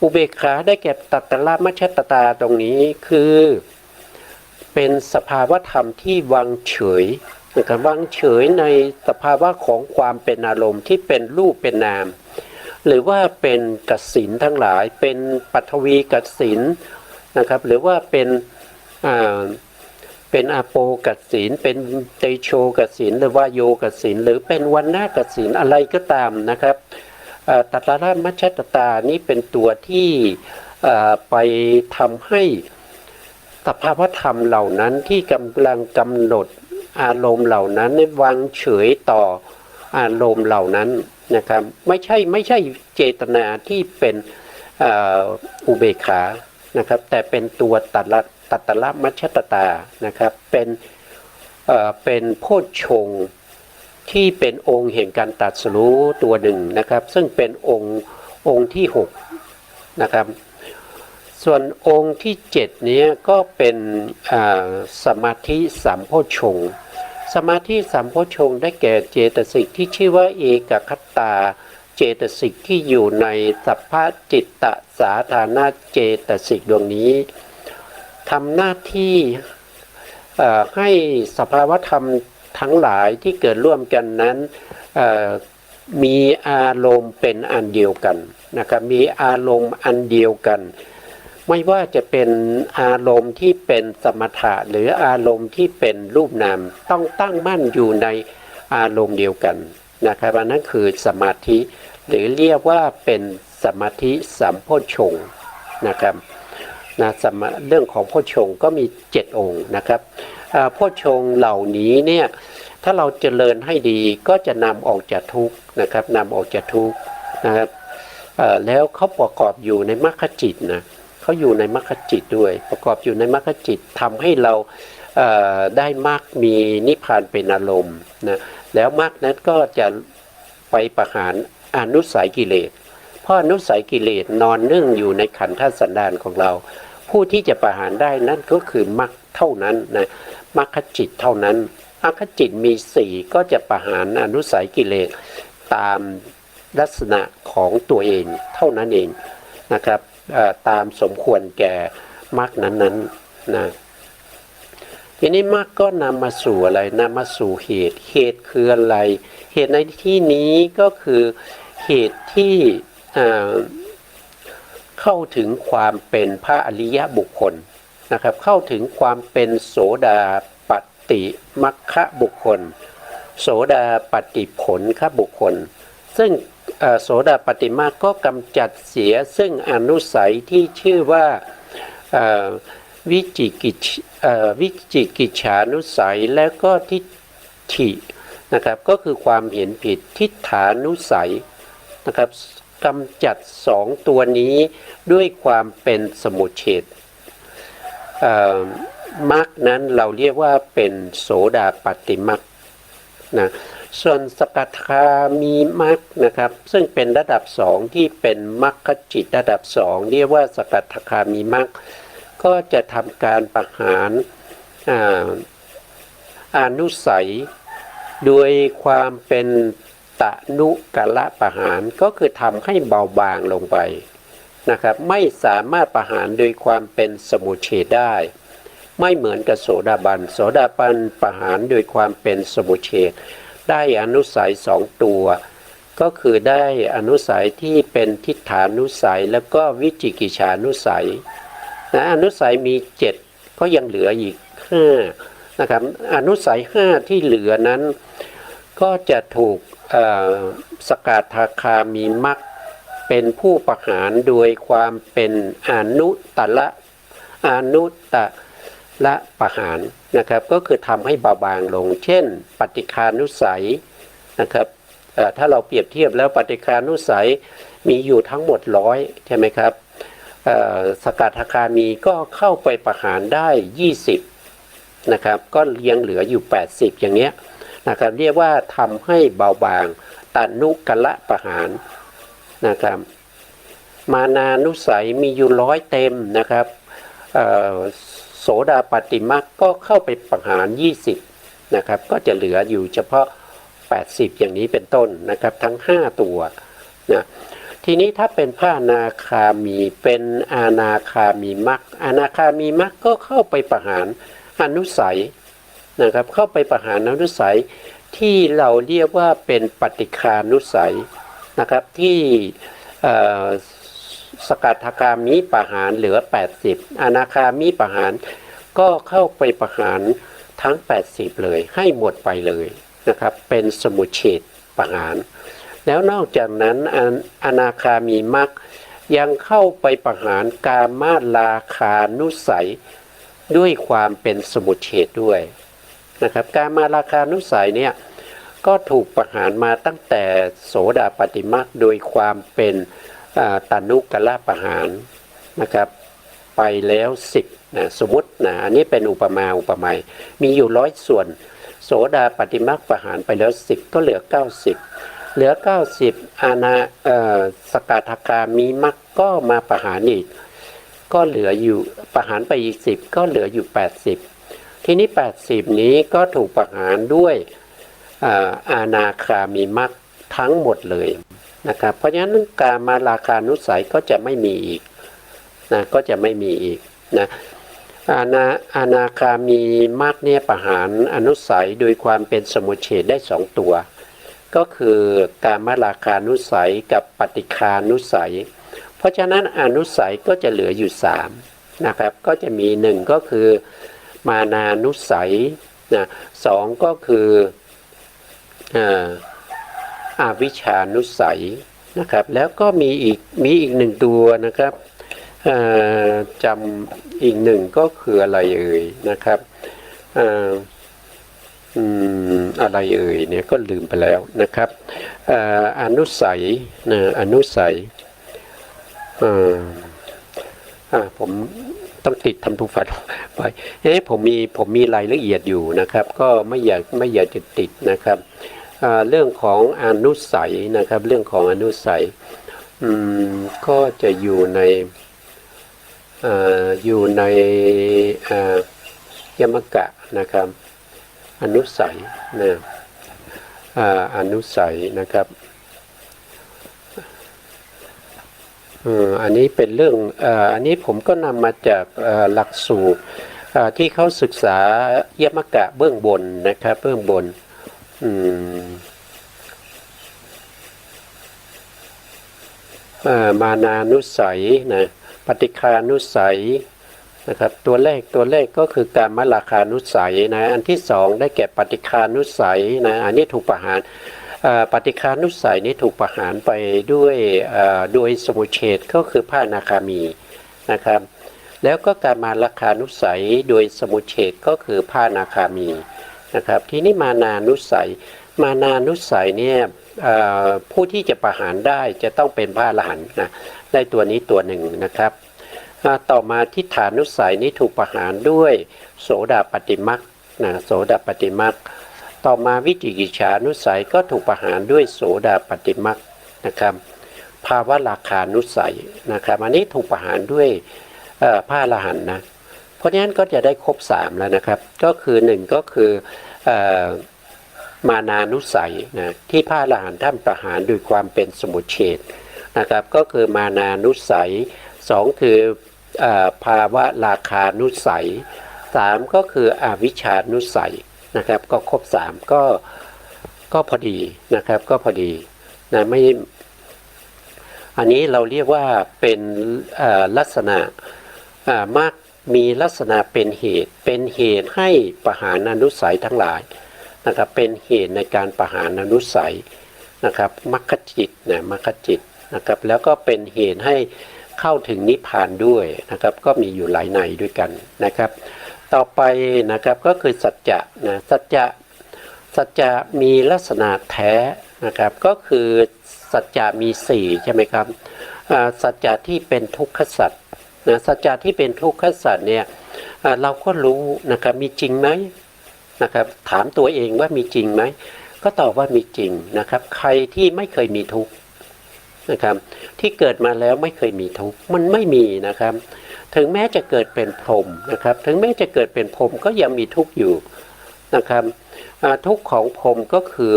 Speaker 1: อุเบกขาได้แก่ตัตตละมัชฌัตตาตรงนี้คือเป็นสภาวธรรมที่วางเฉยนะครับวางเฉยในสภาวะของความเป็นอารมณ์ที่เป็นรูปเป็นนามหรือว่าเป็นกสิณทั้งหลายเป็นปัทวีกสิณนะครับหรือว่าเป็นอาโปกสิณเป็นเตโชกสิณหรือว่าโยกสิณหรือเป็นวันนากสิณอะไรก็ตามนะครับตัตระมัชฌัตตานี้เป็นตัวที่ไปทำให้สภาวธรรมเหล่านั้นที่กำลังกำหนดอารมณ์เหล่านั้นวางเฉยต่ออารมณ์เหล่านั้นนะครับไม่ใช่เจตนาที่เป็นอุเบกขานะครับแต่เป็นตัวตัตระมัชฌัตตานะครับเป็นโพชฌงค์ที่เป็นองค์แห่งการตรัสรู้ตัวหนึ่งนะครับซึ่งเป็นองค์ที่6นะครับส่วนองค์ที่7นี้ก็เป็นสมาธิสัมโพชฌงค์สมาธิสัมโพชฌงค์ได้แก่เจตสิกที่ชื่อว่าเอกคัตตาเจตสิกที่อยู่ในสัพพจิตตสาธารณเจตสิกดวงนี้ทำหน้าที่ให้สภาวธรรมทั้งหลายที่เกิดร่วมกันนั้นมีอารมณ์เป็นอันเดียวกันนะครับมีอารมณ์อันเดียวกันไม่ว่าจะเป็นอารมณ์ที่เป็นสมถะหรืออารมณ์ที่เป็นรูปนามต้องตั้งมั่นอยู่ในอารมณ์เดียวกันนะครับอันนั้นคือสมาธิหรือเรียกว่าเป็นสมาธิสัมโพชฌงค์นะครับนะเรื่องของโพชฌงค์ก็มี7องค์นะครับโพชฌงค์เหล่านี้เนี่ยถ้าเราเจริญให้ดีก็จะนำออกจากทุกข์นะครับนำออกจากทุกข์นะครับแล้วเขาประกอบอยู่ในมรรคจิตนะเขาอยู่ในมรรคจิตด้วยประกอบอยู่ในมรรคจิตทำให้เราได้มรรคมีนิพพานเป็นอารมณ์นะแล้วมรรคนั้นก็จะไปประหารอนุสัยกิเลสเพราะอนุสัยกิเลสนอนนึ่งอยู่ในขันธสันดานของเราผู้ที่จะประหารได้นั่นก็คือมรรคเท่านั้นนะมรรคจิตเท่านั้นมรรคจิตมี4ก็จะประหารอนุสัยกิเลสตามลักษณะของตัวเองเท่านั้นเองนะครับตามสมควรแก่มรรคนั้นๆนะทีนี้มรรคก็นำมาสู่อะไรนำมาสู่เหตุคืออะไรเหตุในที่นี้ก็คือเหตุที่เข้าถึงความเป็นพระอริยบุคคลนะครับเข้าถึงความเป็นโสดาปัตติมัคคะบุคคลโสดาปัตติผลคะบุคคลซึ่งโสดาปัตติมรรคก็กำจัดเสียซึ่งอนุสัยที่ชื่อว่าวิจิกิจฉานุสัยและก็ทิฏฐินะครับก็คือความเห็นผิดทิฏฐานุสัยนะครับ กำจัดสองตัวนี้ด้วยความเป็นสมุจเฉทมรรคนั้นเราเรียกว่าเป็นโสดาปัตติมรรคนะส่วนสกทามีมรรคนะครับซึ่งเป็นระดับสองที่เป็นมรรคจิตระดับสองเรียกว่าสกทามีมรรคก็จะทำการประหารอนุสัยโดยความเป็นตนุกละประหารก็คือทำให้เบาบางลงไปนะครับไม่สามารถประหารโดยความเป็นสมุจเฉทได้ไม่เหมือนกับโสดาบันโสดาบันประหารโดยความเป็นสมุจเฉทได้อนุสัยสองตัวก็คือได้อนุสัยที่เป็นทิฏฐานุสัยแล้วก็วิจิกิจฉานุสัยนะอนุสัยมี7ก็ยังเหลืออีก5นะครับอนุสัย5ที่เหลือนั้นก็จะถูกสกทาคามีมรรคเป็นผู้ประหารโดยความเป็นอนุตตละประหารนะครับก็คือทำให้เบาบางลงเช่นปฏิฆานุสัยนะครับถ้าเราเปรียบเทียบแล้วปฏิฆานุสัยมีอยู่ทั้งหมด100ใช่ไหมครับสกทาคามีก็เข้าไปประหารได้20นะครับก็ยังเหลืออยู่80อย่างเนี้ยนะครับเรียกว่าทำให้เบาบางตนุกละประหารนะครับมานานุสัยมีอยู่100เต็มนะครับโสดาปัตติมรรคก็เข้าไปประหาร20นะครับก็จะเหลืออยู่เฉพาะ80อย่างนี้เป็นต้นนะครับทั้ง5ตัวนะทีนี้ถ้าเป็นพระอนาคามีเป็นอนาคามีมรรคอนาคามีมรรคก็เข้าไปประหารอนุสัยนะครับเข้าไปประหารอนุสัยที่เราเรียกว่าเป็นปฏิฆานุสัยนะครับที่สกทาคามีประหารเหลือ80อนาคามีประหารก็เข้าไปประหารทั้ง80เลยให้หมดไปเลยนะครับเป็นสมุจเฉทประหารแล้วนอกจากนั้นอนาคามีมรรคยังเข้าไปประหารกามราคานุสัยด้วยความเป็นสมุจเฉทด้วยนะครับกามราคานุสัยเนี่ยก็ถูกประหารมาตั้งแต่โสดาปัตติมรรคโดยความเป็นตนุกละประหารนะครับไปแล้ว10นะสมมตินะอันนี้เป็นอุปไมยมีอยู่100ส่วนโสดาปัตติมรรคประหารไปแล้ว10ก็เหลือ90เหลือ90สกทาคามีมรรคก็มาประหารอีกก็เหลืออยู่ประหารไปอีก10ก็เหลืออยู่80ทีนี้80นี้ก็ถูกประหารด้วยอานาคามีมรรคทั้งหมดเลยนะครับเพราะฉะนั้นกามราคานุสัยก็จะไม่มีอีกนะก็จะไม่มีอีกนะอานาคามีมรรคเนี่ยประหารอนุสัยโดยความเป็นสมุจเฉทได้2ตัวก็คือกามราคานุสัยกับปฏิฆานุสัยเพราะฉะนั้นอนุสัยก็จะเหลืออยู่3นะครับก็จะมี1ก็คือมานานุสัยนะ2ก็คืออวิชชานุสัยนะครับแล้วก็มีอีก1ตัวนะครับจำอีก1ก็คืออะไรเอ่ยนะครับอะไรเอ่ยเนี่ยก็ลืมไปแล้วนะครับอนุสัยนะอนุสัยผมต้องติดทำทุกฝันไปผมมีรายละเอียดอยู่นะครับก็ไม่อยากจะติดนะครับเรื่องของอนุสัยนะครับเรื่องของอนุสัยก็จะอยู่ในยมกะนะครับอนุสัยนะอนุสัยนะครับอันนี้เป็นเรื่องอันนี้ผมก็นำมาจากหลักสูตรที่เขาศึกษายมกะเบื้องบนนะครับเบื้องบนมานานุสัยนะปฏิฆานุสัยนะครับตัวแรกก็คือกามราคานุสัยนะอันที่2ได้แก่ปฏิฆานุสัยนะอันนี้ถูกประหารปฏิฆานุสัยนี้ถูกประหารไปด้วยโดยสมุจเฉทก็คือพระอนาคามีนะครับแล้วก็กามราคานุสัยโดยสมุจเฉทก็คือพระอนาคามีนะครับทีนี้มานานุสัย มานานุสัยเนี่ยผู้ที่จะประหารได้จะต้องเป็นพระอรหันต์นะได้ตัวนี้ตัวหนึ่งนะครับต่อมาทิฏฐานุสัยนี้ถูกประหารด้วยโสดาปัตติมรรคนะโสดาปัตติมรรคต่อมาวิจิกิจฉานุสัยก็ถูกประหารด้วยโสดาปัตติมรรคนะครับภาวะราคานุสัยนะครับอันนี้ถูกประหารด้วยพระอรหันต์นะเพราะฉะนั้นก็จะได้ครบ3แล้วนะครับก็คือ1ก็คือมานานุสัยนะที่พระอรหันต์ท่านประหารโดยความเป็นสมุจเฉทนะครับก็คือมานานุสัย2คือภาวะราคานุสัย3ก็คืออวิชชานุสัยนะครับก็ครบ3ก็พอดีนะครับก็พอดีนะไม่อันนี้เราเรียกว่าเป็นลักษณะมากมีลักษณะเป็นเหตุให้ประหารอนุสัยทั้งหลายนะครับเป็นเหตุในการประหารอนุสัยนะครับมรรคจิตนะมรรคจิตนะครับแล้วก็เป็นเหตุให้เข้าถึงนิพพานด้วยนะครับก็มีอยู่หลายในด้วยกันนะครับต่อไปนะครับก็คือสัจจะนะสัจจะมีลักษณะแท้นะครับก็คือสัจจะมี4ใช่ไหมครับสัจจะที่เป็นทุกขสัจนะสัจจะที่เป็นทุกขสัจเนี่ยเราก็รู้นะครับมีจริงไหมนะครับถามตัวเองว่ามีจริงไหมก็ตอบว่ามีจริงนะครับใครที่ไม่เคยมีทุกข์นะครับที่เกิดมาแล้วไม่เคยมีทุกข์มันไม่มีนะครับถึงแม้จะเกิดเป็นพรหมนะครับถึงแม้จะเกิดเป็นพรหมก็ยังมีทุกข์อยู่นะครับทุกข์ของพรหมก็คือ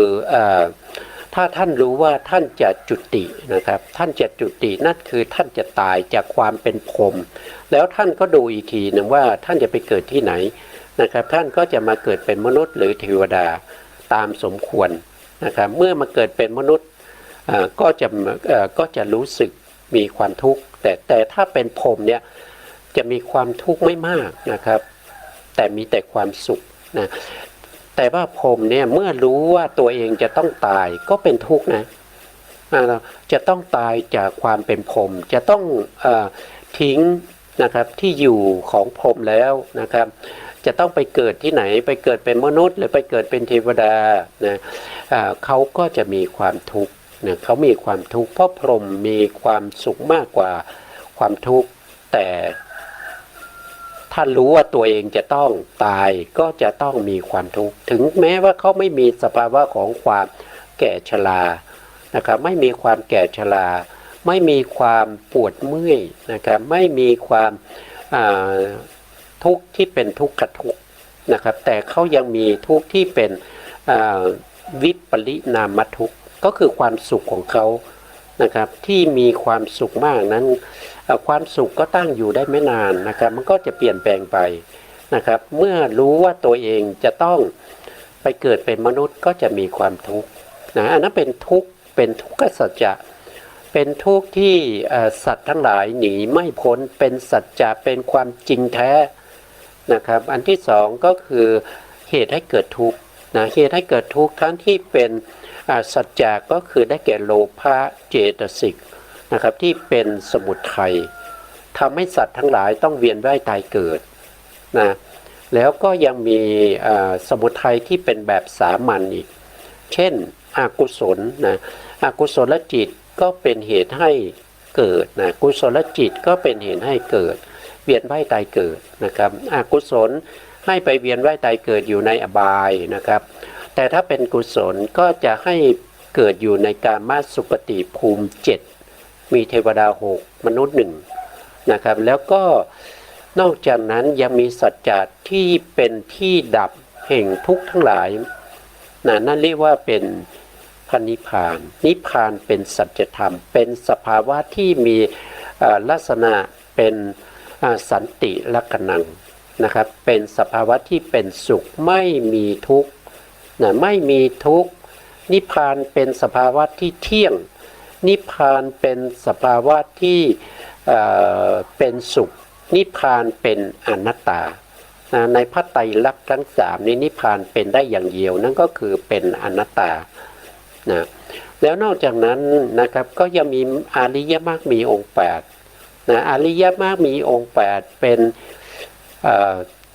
Speaker 1: ถ้าท่านรู้ว่าท่านจะจุตินะครับท่านจะจุตินั่นคือท่านจะตายจากความเป็นพรหมแล้วท่านก็ดูอีกทีนึงว่าท่านจะไปเกิดที่ไหนนะครับท่านก็จะมาเกิดเป็นมนุษย์หรือเทวดาตามสมควรนะครับเมื่อมาเกิดเป็นมนุษย์ก็จะรู้สึกมีความทุกข์แต่ถ้าเป็นพรหมเนี่ยจะมีความทุกข์ไม่มากนะครับแต่มีแต่ความสุขนะแต่ว่าพรหมเนี่ยเมื่อรู้ว่าตัวเองจะต้องตายก็เป็นทุกข์นะจะต้องตายจากความเป็นพรหมจะต้องทิ้งนะครับที่อยู่ของพรหมแล้วนะครับจะต้องไปเกิดที่ไหนไปเกิดเป็นมนุษย์หรือไปเกิดเป็นเทวดานะเขาก็จะมีความทุกข์นะเขามีความทุกข์เพราะพรหมมีความสุขมากกว่าความทุกข์แต่ถ้ารู้ว่าตัวเองจะต้องตายก็จะต้องมีความทุกข์ถึงแม้ว่าเขาไม่มีสภาวะของความแก่ชรานะครับไม่มีความแก่ชราไม่มีความปวดเมื่อยนะครับไม่มีความทุกข์ที่เป็นทุกขทุกข์นะครับแต่เขายังมีทุกข์ที่เป็นวิปริณามทุกข์ก็คือความสุขของเขานะครับที่มีความสุขมากนั้นความสุขก็ตั้งอยู่ได้ไม่นานนะครับมันก็จะเปลี่ยนแปลงไปนะครับเมื่อรู้ว่าตัวเองจะต้องไปเกิดเป็นมนุษย์ก็จะมีความทุกข์นะอันนั้นเป็นทุกข์เป็นทุกขสัจจะเป็นทุกข์ที่สัตว์ทั้งหลายหนีไม่พ้นเป็นสัจจะเป็นความจริงแท้นะครับอันที่สองก็คือเหตุให้เกิดทุกข์นะเหตุให้เกิดทุกข์ทั้งที่เป็นสัจจะก็คือได้แก่โลภะเจตสิกนะครับที่เป็นสมุทัยทำให้สัตว์ทั้งหลายต้องเวียนว่ายตายเกิดนะแล้วก็ยังมีสมุทัยที่เป็นแบบสามัญอีกเช่นอกุศลนะอกุศลจิตก็เป็นเหตุให้เกิดนะกุศลจิตก็เป็นเหตุให้เกิดเวียนว่ายตายเกิดนะครับอกุศลให้ไปเวียนว่ายตายเกิดอยู่ในอบายนะครับแต่ถ้าเป็นกุศลก็จะให้เกิดอยู่ในกามสุคติภูมิ7มีเทวดา6มนุษย์1นะครับแล้วก็นอกจากนั้นยังมีสัจจะที่เป็นที่ดับแห่งทุกข์ทั้งหลายนั่นเรียกว่าเป็นพระนิพพานนิพพานเป็นสัจธรรมเป็นสภาวะที่มีลักษณะเป็นสันติลักขณังนะครับเป็นสภาวะที่เป็นสุขไม่มีทุกข์นะไม่มีทุกข์นิพพานเป็นสภาวะที่เที่ยงนิพพานเป็นสภาวะที่เป็นสุขนิพพานเป็นอนัตตาในพระไตรลักษณ์ทั้ง3นี้นิพพานเป็นได้อย่างเดียวนั่นก็คือเป็นอนัตตานะแล้วนอกจากนั้นนะครับก็ยังมีอริยมรรคมีองค์8นะอริยมรรคมีองค์8เป็น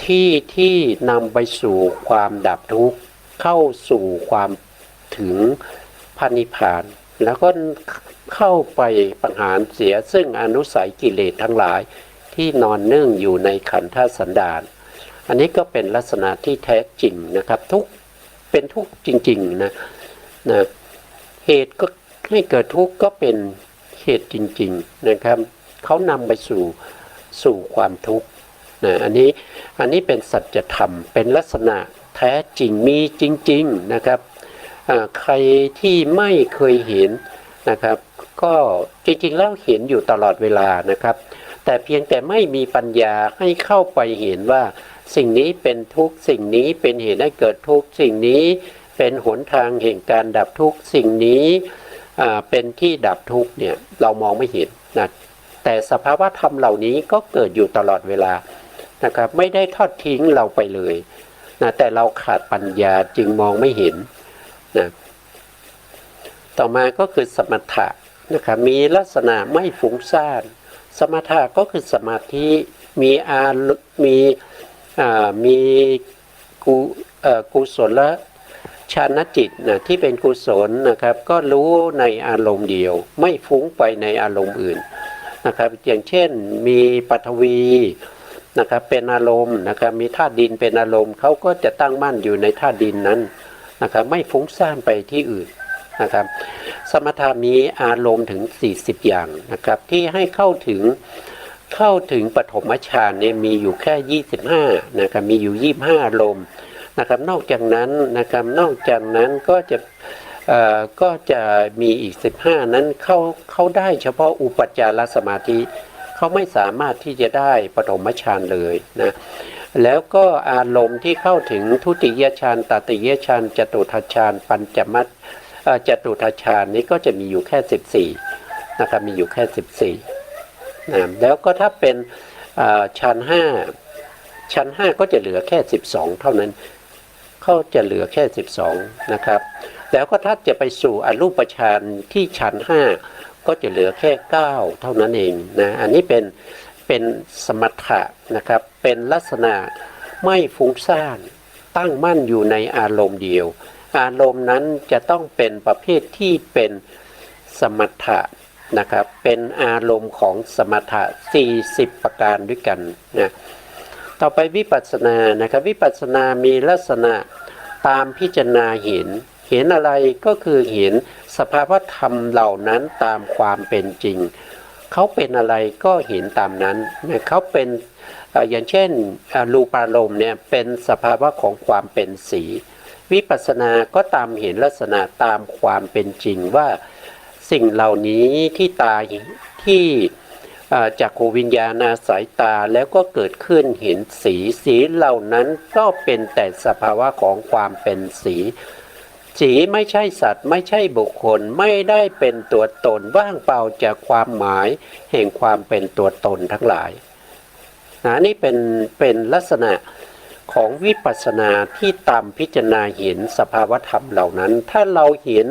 Speaker 1: ที่นำไปสู่ความดับทุกข์เข้าสู่ความ ถึงพระนิพพานแล้วก็เข้าไปประหารเสียซึ่งอนุสัยกิเลสทั้งหลายที่นอนเนื่องอยู่ในขันธสันดานอันนี้ก็เป็นลักษณะที่แท้จริงนะครับทุกข์เป็นทุกข์จริงๆนะเหตุก็ให้เกิดทุกข์ก็เป็นเหตุจริงๆนะครับเขานำไปสู่ความทุกข์นะอันนี้เป็นสัจธรรมเป็นลักษณะแท้จริงมีจริงๆนะครับใครที่ไม่เคยเห็นนะครับก็จริงๆแล้วเห็นอยู่ตลอดเวลานะครับแต่เพียงแต่ไม่มีปัญญาให้เข้าไปเห็นว่าสิ่งนี้เป็นทุกข์สิ่งนี้เป็นเหตุให้เกิดทุกข์สิ่งนี้เป็นหนทางแห่งการดับทุกข์สิ่งนี้เป็นที่ดับทุกข์เนี่ยเรามองไม่เห็นนะแต่สภาวะธรรมเหล่านี้ก็เกิดอยู่ตลอดเวลานะครับไม่ได้ทอดทิ้งเราไปเลยนะแต่เราขาดปัญญาจึงมองไม่เห็นนะต่อมาก็คือสมถะนะครับมีลักษณะไม่ฟุ้งซ่านสมถะก็คือสมาธิมีกุศลฌานจิตนะที่เป็นกุศลนะครับก็รู้ในอารมณ์เดียวไม่ฟุ้งไปในอารมณ์อื่นนะครับอย่างเช่นมีปฐวีนะครับเป็นอารมณ์นะครับมีธาตุดินเป็นอารมณ์เขาก็จะตั้งมั่นอยู่ในธาตุดินนั้นนะครับไม่ฟุ้งซ่านไปที่อื่นนะครับสมถะมีอารมณ์ถึง40อย่างนะครับที่ให้เข้าถึงปฐมฌานเนี่ยมีอยู่แค่25นะครับมีอยู่25อารมณ์นะครับนอกจากนั้นก็จะมีอีก15นั้นเข้าได้เฉพาะอุปัจจารสมาธิเขาไม่สามารถที่จะได้ปฐมฌานเลยนะแล้วก็อารมณ์ที่เข้าถึงทุติยฌานตติยฌานจตุทัชฌานปัญจมัตจตุทัชฌานนี้ก็จะมีอยู่แค่14นะครับมีอยู่แค่14นะแล้วก็ถ้าเป็นฌาน5ก็จะเหลือแค่12เท่านั้นเขาจะเหลือแค่12นะครับแล้วก็ถ้าจะไปสู่อรูปฌานที่ฌาน5ก็จะเหลือแค่9เท่านั้นเองนะอันนี้เป็นสมถะนะครับเป็นลักษณะไม่ฟุ้งซ่านตั้งมั่นอยู่ในอารมณ์เดียวอารมณ์นั้นจะต้องเป็นประเภทที่เป็นสมถะนะครับเป็นอารมณ์ของสมถะ40ประการด้วยกันนะต่อไปวิปัสสนานะครับวิปัสสนามีลักษณะตามพิจารณาเห็นอะไรก็คือเห็นสภาวธรรมเหล่านั้นตามความเป็นจริงเขาเป็นอะไรก็เห็นตามนั้นเขาเป็นอย่างเช่นรูปารมณ์เนี่ยเป็นสภาวะของความเป็นสีวิปัสสนาก็ตามเห็นลักษณะตามความเป็นจริงว่าสิ่งเหล่านี้ที่ตาที่จักขูวิญญาณอาศัยตาแล้วก็เกิดขึ้นเห็นสีเหล่านั้นก็เป็นแต่สภาวะของความเป็นสีไม่ใช่สัตว์ไม่ใช่บุคคลไม่ได้เป็นตัวตนว่างเปล่าจากความหมายแห่งความเป็นตัวตนทั้งหลายนี่เป็นลักษณะของวิปัสสนาที่ตามพิจารณาเห็นสภาวธรรมเหล่านั้นถ้าเราเห็น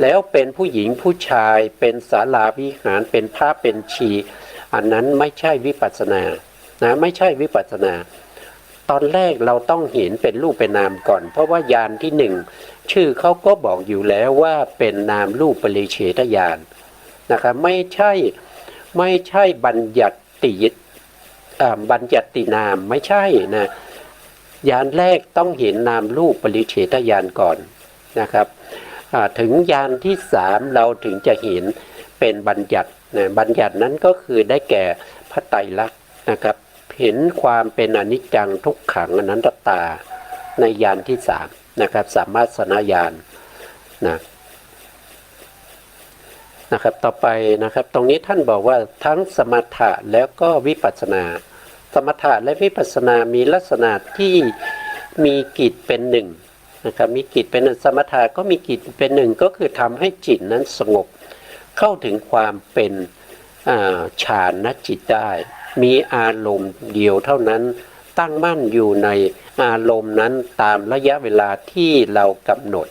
Speaker 1: แล้วเป็นผู้หญิงผู้ชายเป็นศาลาวิหารเป็นพระเป็นชีอันนั้นไม่ใช่วิปัสสนาไม่ใช่วิปัสสนาตอนแรกเราต้องเห็นเป็นรูปเป็นนามก่อนเพราะว่าญาณที่1ชื่อเขาก็บอกอยู่แล้วว่าเป็นนามรูปปริเฉทญาณนะครับไม่ใช่บัญญัตินามไม่ใช่นะญาณแรกต้องเห็นนามรูปปริเฉทญาณก่อนนะครับถึงญาณที่3เราถึงจะเห็นเป็นบัญญัตินะบัญญัตินั้นก็คือได้แก่พระไตรลักษณ์นะครับเห็นความเป็นอนิจจังทุกขังอนัตตาในญาณที่3นะครับสามารถสนญาณนะครับต่อไปนะครับตรงนี้ท่านบอกว่าทั้งสมถะแล้วก็วิปัสสนาสมถะและวิปัสสนามีลักษณะที่มีกิจเป็นหนึ่งนะครับมีกิจเป็นหนึ่งสมถะก็มีกิจเป็นหนึ่งก็คือทำให้จิตนั้นสงบเข้าถึงความเป็นฌานจิตได้มีอารมณ์เดียวเท่านั้นตั้งมั่นอยู่ในอารมณ์นั้นตามระยะเวลาที่เรากำหนด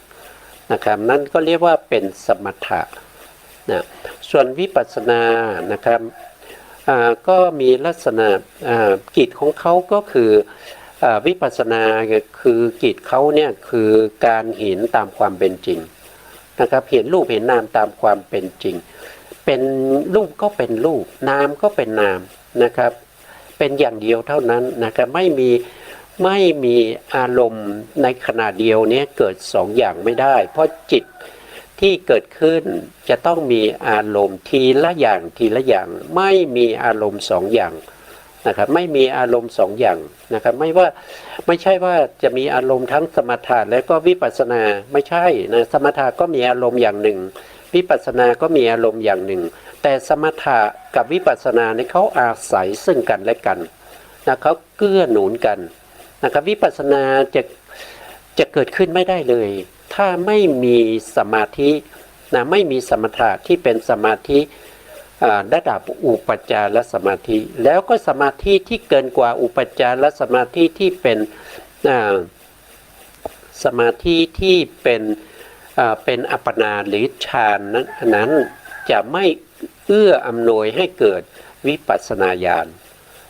Speaker 1: นะครับนั่นก็เรียกว่าเป็นสมถะนะส่วนวิปัสสนานะครับก็มีลักษณะกิจของเขาก็คือวิปัสสนาคือกิจเขาเนี่ยคือการเห็นตามความเป็นจริง นะครับเห็นรูปเห็นนามตามความเป็นจริงเป็นรูปก็เป็นรูปนามก็เป็นนามนะครับเป็นอย่างเดียวเท่านั้นนะครับไม่มีอารมณ์ในขณะเดียวนี้เกิดสองอย่างไม่ได้เพราะจิตที่เกิดขึ้นจะต้องมีอารมณ์ทีละอย่างทีละอย่างไม่มีอารมณ์สองอย่างนะครับไม่มีอารมณ์สองอย่างนะครับไม่ใช่ว่าจะมีอารมณ์ทั้งสมถะและก็วิปัสสนาไม่ใช่นะสมถะก็มีอารมณ์อย่างหนึ่งวิปัสสนาก็มีอารมณ์อย่างหนึ่งแต่สมถะกับวิปัสสนาเนี่ยเขาอาศัยซึ่งกันและกันนะเขาเกื้อหนุนกันนะครับวิปัสสนาจะเกิดขึ้นไม่ได้เลยถ้าไม่มีสมาธินะไม่มีสมถะที่เป็นสมาธิระดับอุปจารสมาธิแล้วก็สมาธิที่เกินกว่าอุปจารสมาธิที่เป็นสมาธิที่เป็นอัปปนาหรือฌานนั้นจะไม่เอื้ออำนวยให้เกิดวิปัสสนาญาณ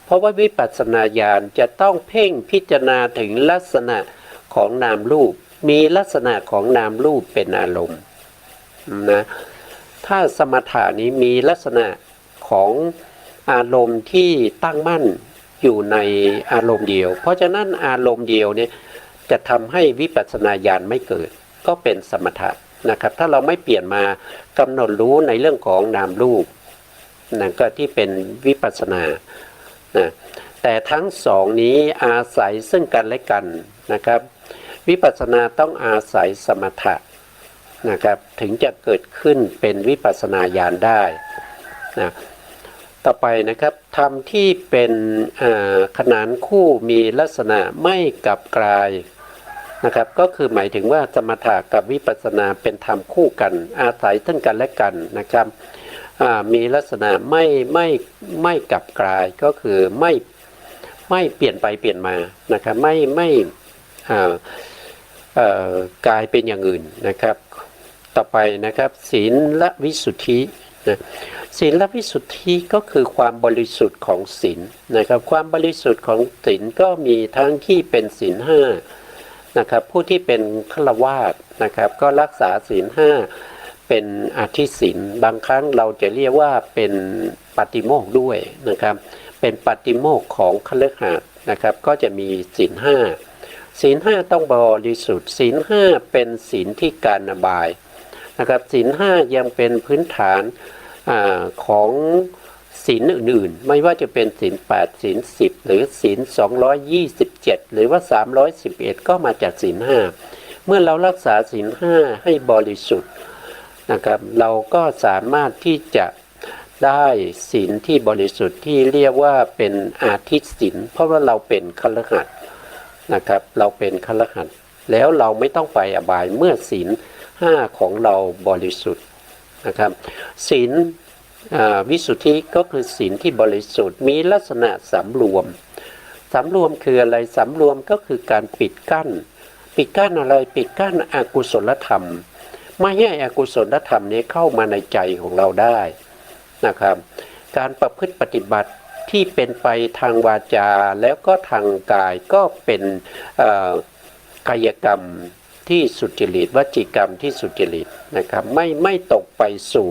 Speaker 1: เพราะว่าวิปัสสนาญาณจะต้องเพ่งพิจารณาถึงลักษณะของนามรูปมีลักษณะของนามรูปเป็นอารมณ์นะถ้าสมถะนี้มีลักษณะของอารมณ์ที่ตั้งมั่นอยู่ในอารมณ์เดียวเพราะฉะนั้นอารมณ์เดียวเนี่ยจะทำให้วิปัสสนาญาณไม่เกิดก็เป็นสมถะนะครับถ้าเราไม่เปลี่ยนมากำหนดรู้ในเรื่องของนามรูปนั่นก็ที่เป็นวิปัสสนานะแต่ทั้งสองนี้อาศัยซึ่งกันและกันนะครับวิปัสสนาต้องอาศัยสมถะนะครับถึงจะเกิดขึ้นเป็นวิปัสสนาญาณได้นะต่อไปนะครับธรรมที่เป็นขนานคู่มีลักษณะไม่กลับกลายนะครับก็คือหมายถึงว่าสมถะกับวิปัสสนาเป็นธรรมคู่กันอาศัยซึ่งกันและกันนะครับมีลักษณะไม่กลับกลายก็คือไม่เปลี่ยนไปเปลี่ยนมานะครับไม่กลายเป็นอย่างอื่นนะครับต่อไปนะครับศีลวิสุทธินะศีลวิสุทธิก็คือความบริสุทธิ์ของศีลนะครับความบริสุทธิ์ของศีลก็มีทั้งที่เป็นศีลห้านะครับผู้ที่เป็นฆราวาสนะครับก็รักษาศีลห้าเป็นอธิศีลบางครั้งเราจะเรียกว่าเป็นปาติโมกข์ด้วยนะครับเป็นปาติโมกข์ของคฤหัสถ์นะครับก็จะมีศีลห้าศีลห้าต้องบริสุทธิ์ศีลห้าเป็นศีลที่การอบายนะครับศีลห้ายังเป็นพื้นฐานของศีลอื่นๆไม่ว่าจะเป็นศีล8ศีล10หรือศีล227หรือว่า311ก็มาจากศีลห้าเมื่อเรารักษาศีลห้าให้บริสุทธิ์นะครับเราก็สามารถที่จะได้ศีลที่บริสุทธิ์ที่เรียกว่าเป็นอาทิศีลเพราะว่าเราเป็นฆรหัสถ์นะครับเราเป็นฆรหัสถ์แล้วเราไม่ต้องไปอบายเมื่อศีลห้าของเราบริสุทธิ์นะครับศีลวิสุทธิก็คือศีลที่บริสุทธิ์มีลักษณะสำรวมคืออะไรสำรวมก็คือการปิดกั้นอะไรปิดกั้นอกุศลธรรมไม่ให้อกุศลธรรมนี้เข้ามาในใจของเราได้นะครับการประพฤติปฏิบัติที่เป็นไปทางวาจาแล้วก็ทางกายก็เป็นกายกรรมที่สุจริตวจีกรรมที่สุจริตนะครับไม่ตกไปสู่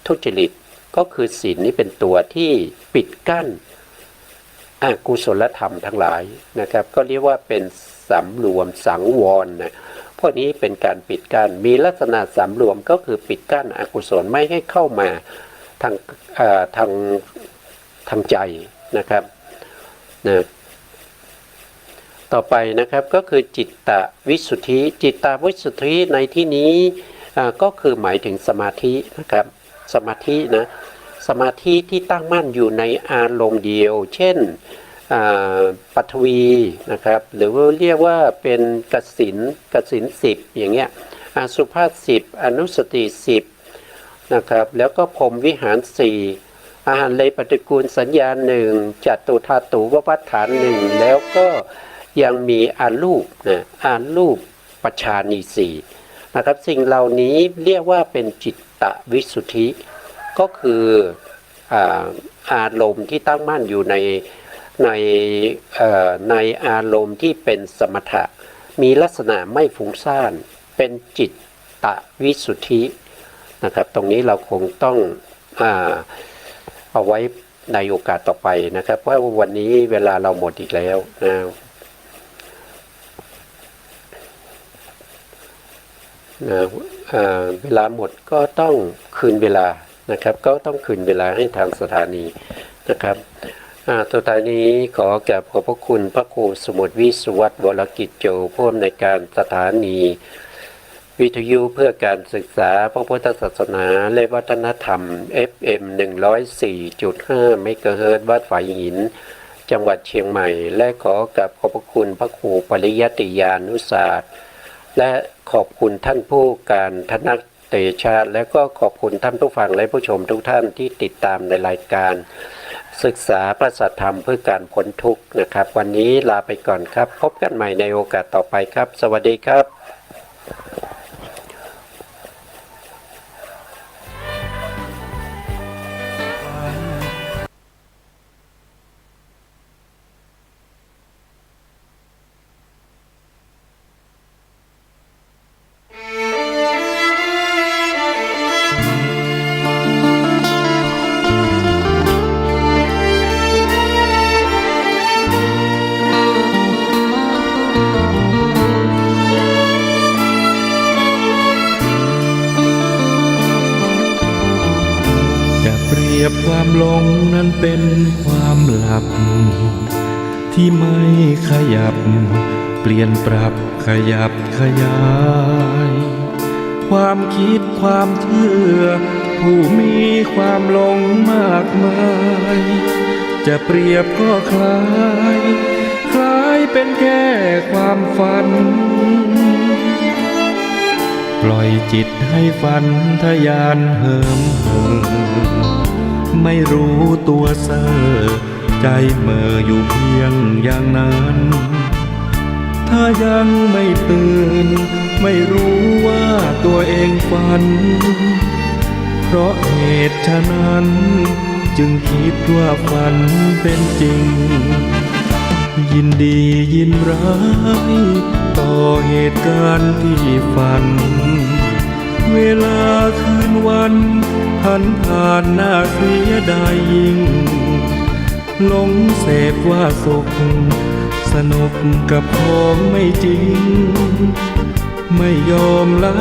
Speaker 1: ทุจริตก็คือศีลนี้เป็นตัวที่ปิดกั้นอกุศลธรรมทั้งหลายนะครับก็เรียกว่าเป็นสำรวมสังวรนะพวกนี้เป็นการปิดกั้นมีลักษณะสำรวมก็คือปิดกั้นอกุศลไม่ให้เข้ามาทางใจนะครับนะต่อไปนะครับก็คือจิตตวิสุทธิในที่นี้ก็คือหมายถึงสมาธินะครับสมาธิที่ตั้งมั่นอยู่ในอารมณ์เดียวเช่นปัทวีนะครับหรือว่าเรียกว่าเป็นกสิณ10อย่างเงี้ยสุภาษ10อนุสติ10นะครับแล้วก็พรหมวิหาร4อาหารเลยปฏิกูลสัญญา1จัตุธาตุววัฏฐาน1แล้วก็ยังมีอารูปปัจฉานี4นะครับสิ่งเหล่านี้เรียกว่าเป็นจิตตวิสุทธิก็คืออารมณ์ที่ตั้งมั่นอยู่ในอารมณ์ที่เป็นสมถะมีลักษณะไม่ฟุ้งซ่าน เป็นจิตตวิสุทธินะครับตรงนี้เราคงต้องเอาไว้ในโอกาสต่อไปนะครับเพราะวันนี้เวลาเราหมดอีกแล้วนะเวลาหมดก็ต้องคืนเวลานะครับก็ต้องคืนเวลาให้ทางสถานีนะครับตัวท้ายนี้ขอแก่ขอบพระคุณพระครูสมุทรวิสุวัฒน์วรกิจโจผู้อำนวยการสถานีวิทยุเพื่อการศึกษาพระพุทธศาสนาและวัฒนธรรม FM 104.5 เมกะเฮิรตซ์วัดฝายหินจังหวัดเชียงใหม่และขอกับขอบพระคุณพระครูปริยัติยานุศาสตร์และขอบคุณท่านผู้การธนเตชะและก็ขอบคุณท่านผู้ฟังและผู้ชมทุกท่านที่ติดตามในรายการศึกษาพระสัทธรรมเพื่อการพ้นทุกข์นะครับวันนี้ลาไปก่อนครับพบกันใหม่ในโอกาสต่อไปครับสวัสดีครับ
Speaker 2: เปรียบความหลงนั้นเป็นความหลับที่ไม่ขยับเปลี่ยนปรับขยับขยายความคิดความเชื่อผู้มีความหลงมากมายจะเปรียบก็คล้ายเป็นแค่ความฝันปล่อยจิตให้ฝันทะยานเหิมไม่รู้ตัวเซ่อใจเหม่ออยู่เพียงอย่างนั้นถ้ายังไม่ตื่นไม่รู้ว่าตัวเองฝันเพราะเหตุฉะนั้นจึงคิดว่าฝันเป็นจริงยินดียินร้ายต่อเหตุการณ์ที่ฝันเวลาคืนวันผ่านหน้าเสียดายยิ่งหลงเสพว่าสุขสนุกกับของไม่จริงไม่ยอมละ